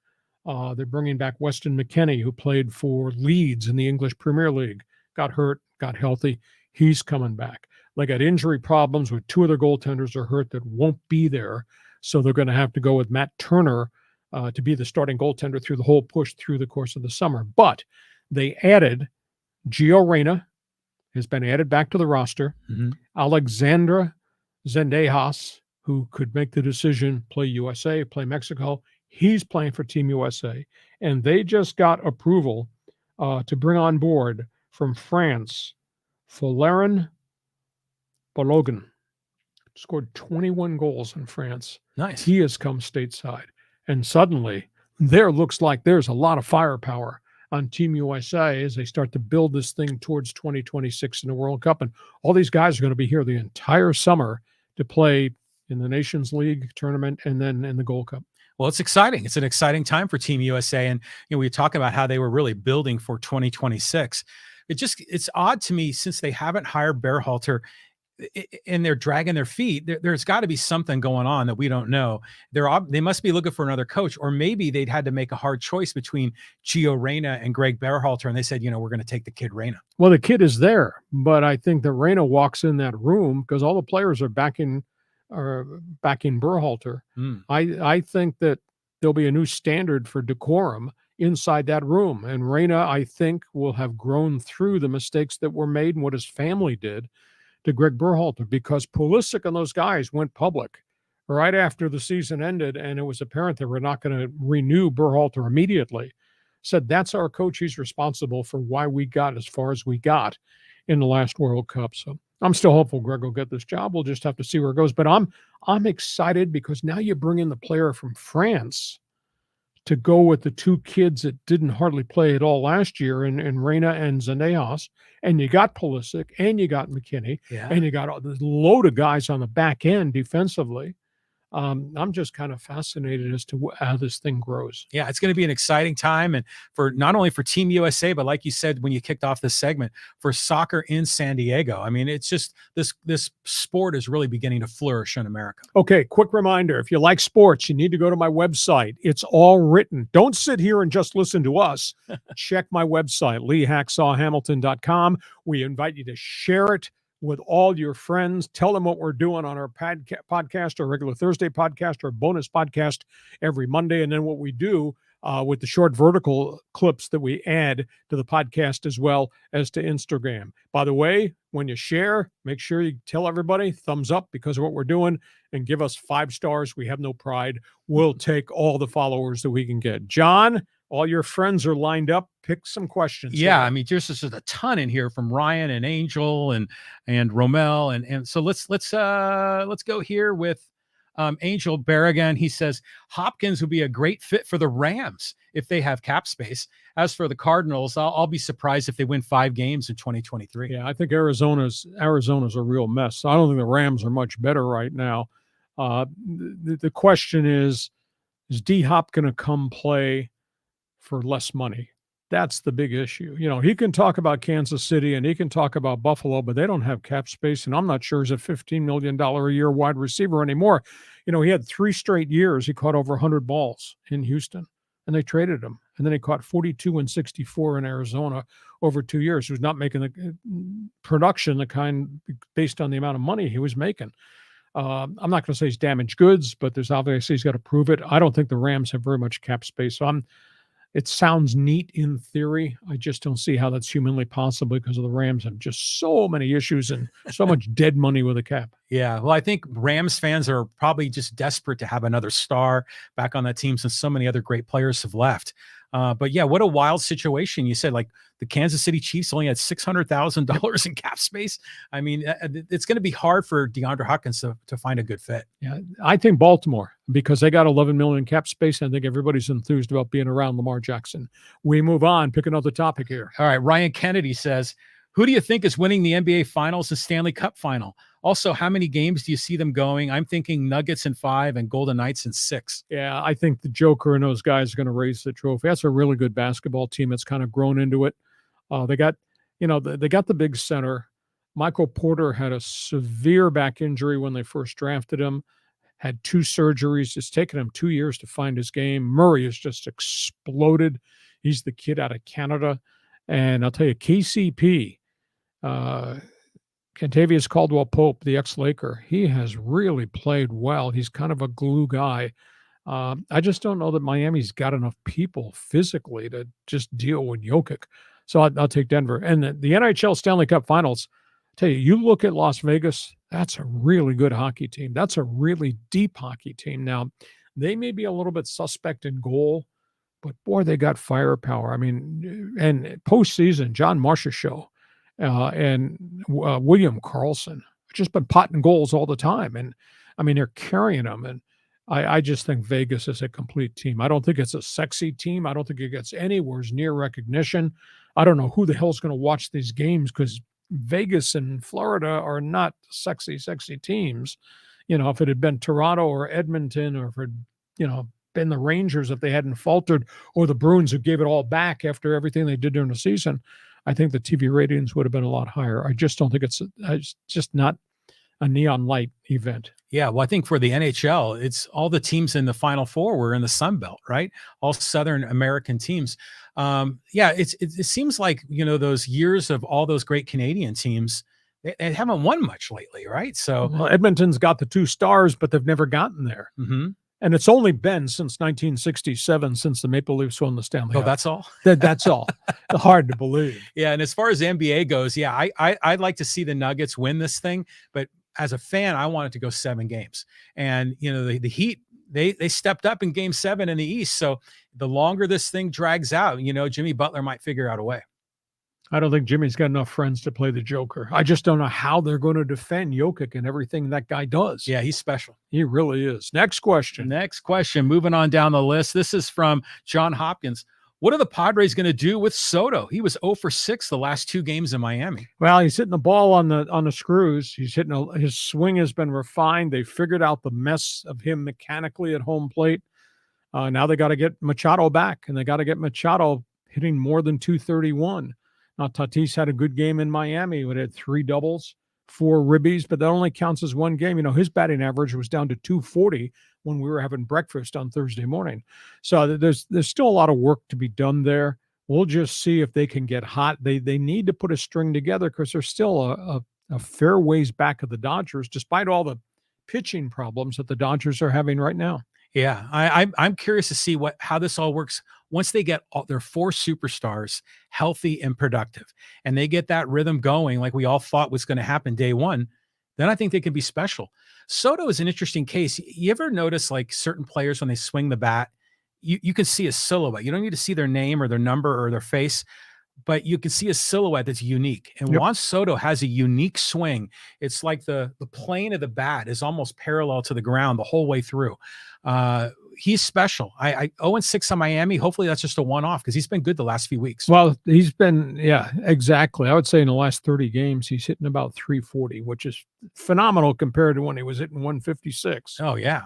They're bringing back Weston McKennie, who played for Leeds in the English Premier League, got hurt, got healthy. He's coming back. They got injury problems with two of their goaltenders are hurt that won't be there. So they're going to have to go with Matt Turner to be the starting goaltender through the whole push through the course of the summer. But they added Gio Reyna, has been added back to the roster. Alexandra Zendejas, who could make the decision, play USA, play Mexico. He's playing for Team USA. And they just got approval to bring on board from France, Florent Balogun. Scored 21 goals in France. Nice. He has come stateside. And suddenly, there looks like there's a lot of firepower on Team USA as they start to build this thing towards 2026 in the World Cup. And all these guys are going to be here the entire summer to play in the Nations League tournament and then in the Gold Cup. Well, it's exciting. It's an exciting time for Team USA. And, we talk about how they were really building for 2026. It's odd to me since they haven't hired Berhalter and they're dragging their feet. There's got to be something going on that we don't know. They must be looking for another coach, or maybe they'd had to make a hard choice between Gio Reyna and Greg Berhalter. And they said, we're going to take the kid Reyna. Well, the kid is there, but I think that Reyna walks in that room because all the players are backing Berhalter. I think that there'll be a new standard for decorum inside that room. And Reyna, I think, will have grown through the mistakes that were made and what his family did to Greg Berhalter, because Pulisic and those guys went public right after the season ended, and it was apparent that we're not going to renew Berhalter immediately, said that's our coach. He's responsible for why we got as far as we got in the last World Cup. So I'm still hopeful Greg will get this job. We'll just have to see where it goes. But I'm excited because now you bring in the player from France to go with the two kids that didn't hardly play at all last year in Reyna and Zendejas. And you got Pulisic, and you got McKinney, and you got a load of guys on the back end defensively. I'm just kind of fascinated as to how this thing grows. Yeah, it's going to be an exciting time, and for not only for Team USA, but like you said when you kicked off this segment, for soccer in San Diego. I mean, it's just this sport is really beginning to flourish in America. Okay, quick reminder: if you like sports, you need to go to my website. It's all written. Don't sit here and just listen to us. Check my website, LeeHacksawHamilton.com. We invite you to share it with all your friends. Tell them what we're doing on our podcast, our regular Thursday podcast, our bonus podcast every Monday. And then what we do with the short vertical clips that we add to the podcast as well as to Instagram. By the way, when you share, make sure you tell everybody thumbs up because of what we're doing and give us 5 stars. We have no pride. We'll take all the followers that we can get. John, all your friends are lined up. Pick some questions. Yeah, I mean, there's just a ton in here from Ryan and Angel and Romel, and so let's go here with Angel Berrigan. He says Hopkins would be a great fit for the Rams if they have cap space. As for the Cardinals, I'll be surprised if they win 5 games in 2023. Yeah, I think Arizona's a real mess. I don't think the Rams are much better right now. The question is D Hop going to come play for less money? That's the big issue. You know, he can talk about Kansas City and he can talk about Buffalo, but they don't have cap space. And I'm not sure he's a $15 million a year wide receiver anymore. You know, he had 3 straight years. He caught over 100 balls in Houston and they traded him. And then he caught 42 and 64 in Arizona over 2 years. He was not making the production, the kind based on the amount of money he was making. I'm not going to say he's damaged goods, but there's obviously he's got to prove it. I don't think the Rams have very much cap space. So it sounds neat in theory. I just don't see how that's humanly possible because of the Rams have just so many issues and so much dead money with a cap. Yeah, well, I think Rams fans are probably just desperate to have another star back on that team since so many other great players have left. But yeah, what a wild situation. You said like the Kansas City Chiefs only had $600,000 in cap space. I mean, it's going to be hard for DeAndre Hopkins to find a good fit. Yeah, I think Baltimore, because they got 11 million cap space. And I think everybody's enthused about being around Lamar Jackson. We move on. Pick another topic here. All right. Ryan Kennedy says, who do you think is winning the NBA Finals and Stanley Cup Final? Also, how many games do you see them going? I'm thinking Nuggets in 5 and Golden Knights in 6. Yeah, I think the Joker and those guys are going to raise the trophy. That's a really good basketball team that's kind of grown into it. They got the big center. Michael Porter had a severe back injury when they first drafted him, had 2 surgeries. It's taken him 2 years to find his game. Murray has just exploded. He's the kid out of Canada. And I'll tell you, KCP, Kentavious Caldwell-Pope, the ex-Laker, he has really played well. He's kind of a glue guy. I just don't know that Miami's got enough people physically to just deal with Jokic. So I'll take Denver. And the NHL Stanley Cup Finals, I tell you, you look at Las Vegas, that's a really good hockey team. That's a really deep hockey team. Now, they may be a little bit suspect in goal, but boy, they got firepower. I mean, and postseason, John Marchessault and William Karlsson just been potting goals all the time. And I mean, they're carrying them. And I just think Vegas is a complete team. I don't think it's a sexy team. I don't think it gets anywhere near recognition. I don't know who the hell's going to watch these games because Vegas and Florida are not sexy teams. You know, if it had been Toronto or Edmonton, or if it, been the Rangers, if they hadn't faltered, or the Bruins who gave it all back after everything they did during the season, I think the TV ratings would have been a lot higher. I just don't think it's just not a neon light event. Yeah, well, I think for the NHL, it's all the teams in the Final Four were in the Sun Belt, right? All Southern American teams. It seems like, those years of all those great Canadian teams, they haven't won much lately, right? So, well, Edmonton's got the 2 stars, but they've never gotten there. Mm-hmm. And it's only been since 1967 since the Maple Leafs won the Stanley Cup. Oh, that's all? That's all. Hard to believe. Yeah, and as far as NBA goes, I'd like to see the Nuggets win this thing, but as a fan, I want it to go 7 games. And, you know, the Heat, they stepped up in game 7 in the East. So the longer this thing drags out, you know, Jimmy Butler might figure out a way. I don't think Jimmy's got enough friends to play the Joker. I just don't know how they're going to defend Jokic and everything that guy does. Yeah, he's special. He really is. Next question. Next question. Moving on down the list. This is from John Hopkins. What are the Padres going to do with Soto? He was 0 for 6 the last 2 games in Miami. Well, he's hitting the ball on the screws. He's hitting his swing has been refined. They figured out the mess of him mechanically at home plate. Now they got to get Machado back, and they got to get Machado hitting more than 231. Now, Tatis had a good game in Miami. He had 3 doubles, 4 ribbies, but that only counts as 1 game. You know, his batting average was down to 240 when we were having breakfast on Thursday morning. So there's still a lot of work to be done there. We'll just see if they can get hot. They need to put a string together because they're still a fair ways back of the Dodgers, despite all the pitching problems that the Dodgers are having right now. Yeah, I'm curious to see how this all works once they get their 4 superstars healthy and productive, and they get that rhythm going like we all thought was going to happen day one. Then I think they can be special. Soto is an interesting case. You ever notice like certain players when they swing the bat, you can see a silhouette. You don't need to see their name or their number or their face, but you can see a silhouette that's unique. And Juan Soto has a unique swing. It's like the plane of the bat is almost parallel to the ground the whole way through. He's special. I 0-6 on Miami. Hopefully that's just a one-off because he's been good the last few weeks. Well, he's been, yeah, exactly. I would say in the last 30 games, he's hitting about 340, which is phenomenal compared to when he was hitting 156. Oh, yeah.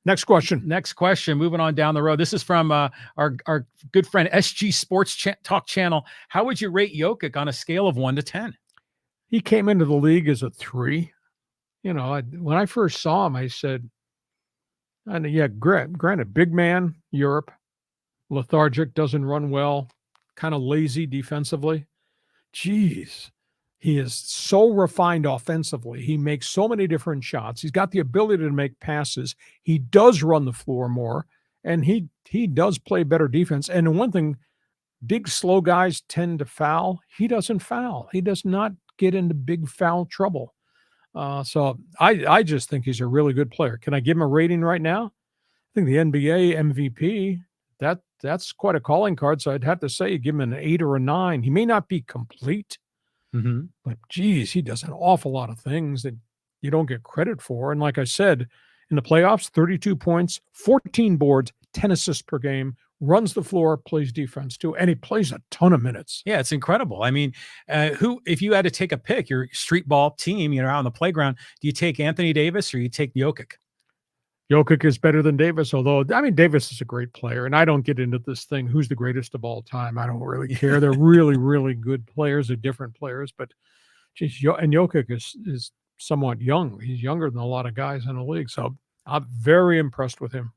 Next question. Next question. Moving on down the road. This is from our good friend SG Sports Talk channel. How would you rate Jokic on a scale of 1 to 10? He came into the league as a 3. You know, when I first saw him, I said, and yeah, granted, big man, Europe, lethargic, doesn't run well, kind of lazy defensively. Jeez, he is so refined offensively. He makes so many different shots. He's got the ability to make passes. He does run the floor more, and he does play better defense. And one thing, big, slow guys tend to foul. He doesn't foul. He does not get into big foul trouble. So I just think he's a really good player. Can I give him a rating right now? I think the NBA MVP, that's quite a calling card. So I'd have to say give him an 8 or a 9. He may not be complete, but geez, he does an awful lot of things that you don't get credit for. And like I said, in the playoffs, 32 points, 14 boards, 10 assists per game, runs the floor, plays defense too, and he plays a ton of minutes. Yeah, it's incredible. I mean, if you had to take a pick, your street ball team, out on the playground, do you take Anthony Davis or you take Jokic? Jokic is better than Davis, although, I mean, Davis is a great player, and I don't get into this thing, who's the greatest of all time. I don't really care. They're really, really good players. They're different players, but geez, and Jokic is somewhat young. He's younger than a lot of guys in the league, so I'm very impressed with him.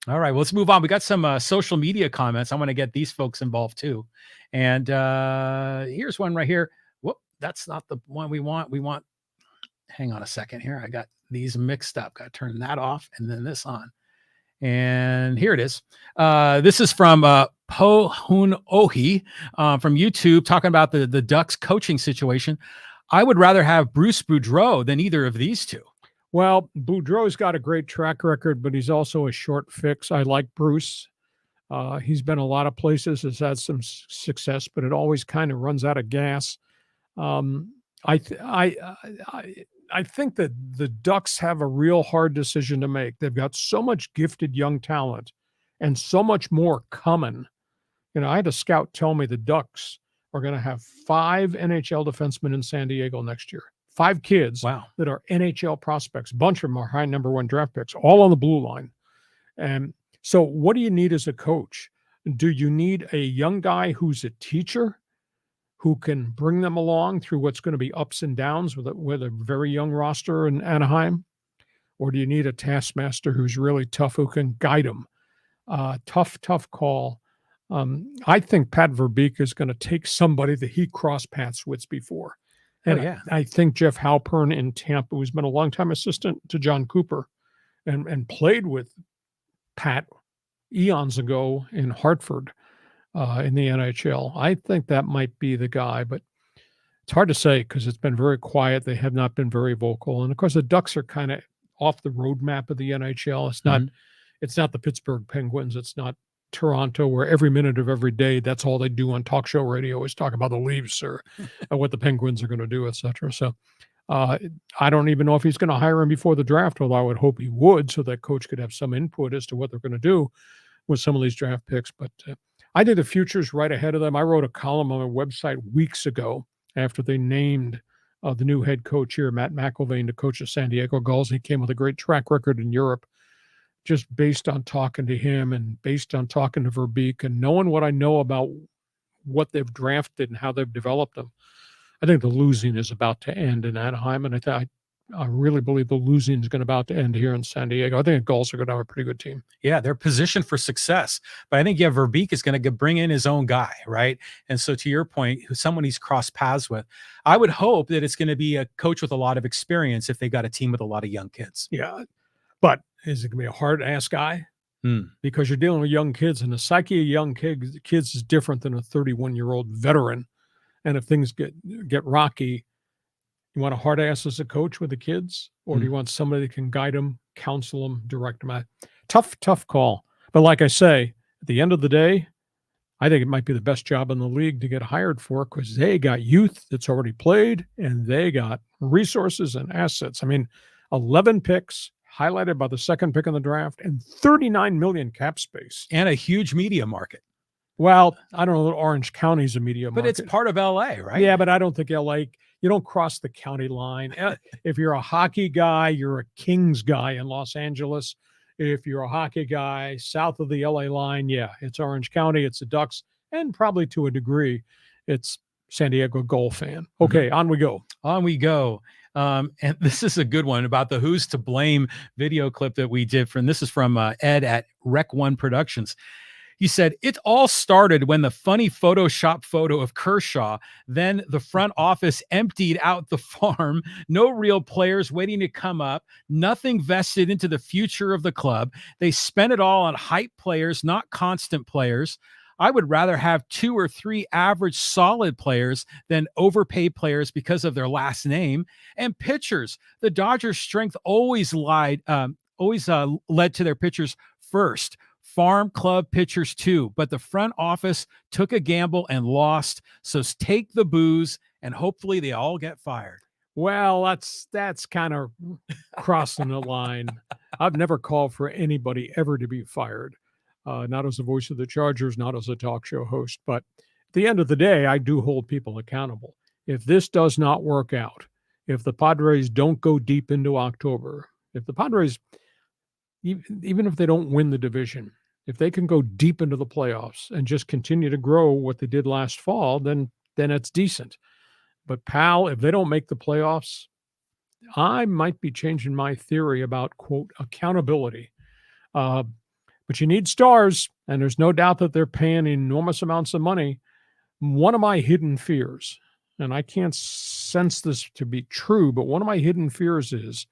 All right, well, let's move on. We got some social media comments. I want to get these folks involved too. And here's one right here. Whoop, that's not the one we want. Hang on a second here. I got these mixed up. Got to turn that off and then this on. And here it is. This is from Pohun Ohi from YouTube talking about the Ducks coaching situation. I would rather have Bruce Boudreau than either of these two. Well, Boudreau's got a great track record, but he's also a short fix. I like Bruce. He's been a lot of places, has had some success, but it always kind of runs out of gas. I think that the Ducks have a real hard decision to make. They've got so much gifted young talent and so much more coming. I had a scout tell me the Ducks are going to have 5 NHL defensemen in San Diego next year. 5 kids that are NHL prospects. A bunch of them are high number 1 draft picks, all on the blue line. And so what do you need as a coach? Do you need a young guy who's a teacher who can bring them along through what's going to be ups and downs with a very young roster in Anaheim? Or do you need a taskmaster who's really tough, who can guide them? Tough call. I think Pat Verbeek is going to take somebody that he crossed paths with before. And I think Jeff Halpern in Tampa, who's been a longtime assistant to John Cooper and played with Pat eons ago in Hartford in the NHL. I think that might be the guy. But It's hard to say because it's been very quiet. They have not been very vocal. And of course, the Ducks are kind of off the roadmap of the NHL. It's not the Pittsburgh Penguins. It's not Toronto, where every minute of every day, that's all they do on talk show radio is talk about the Leafs or what the Penguins are going to do, et cetera. So I don't even know if he's going to hire him before the draft, although I would hope he would, so that coach could have some input as to what they're going to do with some of these draft picks. But I think the future's right ahead of them. I wrote a column on my website weeks ago after they named the new head coach here, Matt McIlvain, to coach the San Diego Gulls. He came with a great track record in Europe, just based on talking to him and based on talking to Verbeek and knowing what I know about what they've drafted and how they've developed them. I think the losing is about to end in Anaheim, and I really believe the losing is about to end here in San Diego. I think the Gulls are going to have a pretty good team. Yeah, they're positioned for success. But I think, Verbeek is going to bring in his own guy, right? And so to your point, someone he's crossed paths with, I would hope that it's going to be a coach with a lot of experience if they got a team with a lot of young kids. Yeah, but is it going to be a hard-ass guy? Because you're dealing with young kids, and the psyche of young kids is different than a 31-year-old veteran. And if things get rocky, you want a hard ass as a coach with the kids, or do you want somebody that can guide them, counsel them, direct them? Tough call. But like I say, at the end of the day, I think it might be the best job in the league to get hired for, because they got youth that's already played and they got resources and assets. I mean, 11 picks, highlighted by the second pick in the draft, and 39 million cap space. And a huge media market. Well, I don't know that Orange County's a media market. But it's part of LA, right? Yeah, but I don't think LA, you don't cross the county line. If you're a hockey guy, you're a Kings guy in Los Angeles. If you're a hockey guy south of the LA line, yeah, it's Orange County, it's the Ducks, and probably to a degree, it's San Diego Gull fan. Okay, on we go. On we go. And this is a good one about the Who's to Blame video clip that we did. This is from Ed at Rec One Productions. He said, it all started when the funny Photoshop photo of Kershaw, then the front office emptied out the farm, no real players waiting to come up, nothing vested into the future of the club. They spent it all on hype players, not constant players. I would rather have 2 or 3 average solid players than overpaid players because of their last name. And pitchers, the Dodgers' strength always led to their pitchers first. Farm club pitchers too, but the front office took a gamble and lost. So take the booze and hopefully they all get fired. Well, that's kind of crossing the line. I've never called for anybody ever to be fired, not as the voice of the Chargers, not as a talk show host. But at the end of the day, I do hold people accountable. If this does not work out, if the Padres don't go deep into October, if the Padres, even if they don't win the division, if they can go deep into the playoffs and just continue to grow what they did last fall, then it's decent. But pal, if they don't make the playoffs, I might be changing my theory about, quote, accountability. But you need stars, and there's no doubt that they're paying enormous amounts of money. One of my hidden fears, and I can't sense this to be true, but one of my hidden fears is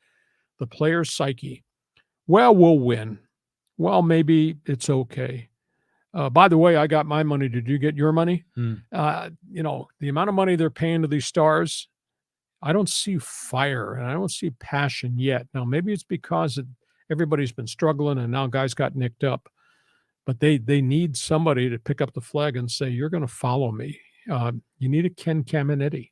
the player's psyche. Well, we'll win. Well, maybe it's okay. By the way, I got my money. Did you get your money? The amount of money they're paying to these stars, I don't see fire and I don't see passion yet. Now, maybe it's because everybody's been struggling and now guys got nicked up. But they need somebody to pick up the flag and say, you're going to follow me. You need a Ken Caminetti.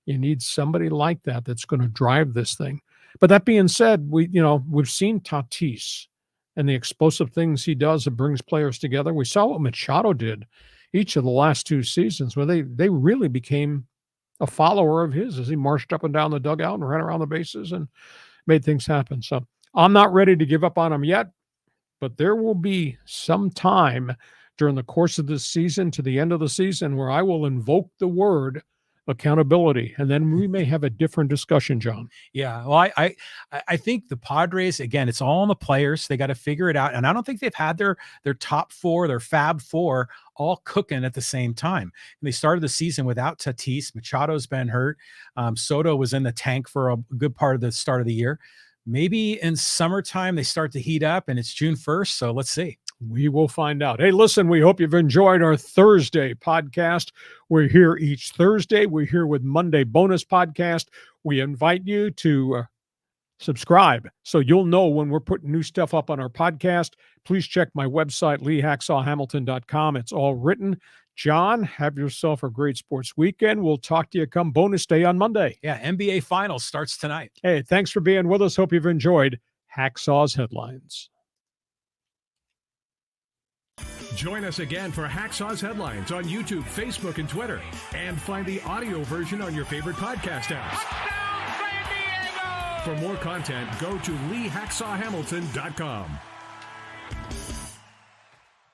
You need somebody like that that's going to drive this thing. But that being said, we've seen Tatis and the explosive things he does that brings players together. We saw what Machado did each of the last 2 seasons, where they really became a follower of his as he marched up and down the dugout and ran around the bases and made things happen. So I'm not ready to give up on him yet, but there will be some time during the course of this season to the end of the season where I will invoke the word accountability, and then we may have a different discussion, John. Yeah, well, I think the Padres, again, it's all on the players. They got to figure it out, and I don't think they've had their top 4, their Fab 4, all cooking at the same time. And they started the season without Tatis. Machado's been hurt. Soto was in the tank for a good part of the start of the year. Maybe in summertime they start to heat up, and it's June 1st. So let's see. We will find out. Hey, listen, we hope you've enjoyed our Thursday podcast. We're here each Thursday. We're here with Monday bonus podcast. We invite you to subscribe so you'll know when we're putting new stuff up on our podcast. Please check my website, leehacksawhamilton.com. It's all written. John, have yourself a great sports weekend. We'll talk to you come bonus day on Monday. Yeah, NBA Finals starts tonight. Hey, thanks for being with us. Hope you've enjoyed Hacksaw's Headlines. Join us again for Hacksaw's Headlines on YouTube, Facebook, and Twitter. And find the audio version on your favorite podcast apps. For more content, go to leehacksawhamilton.com.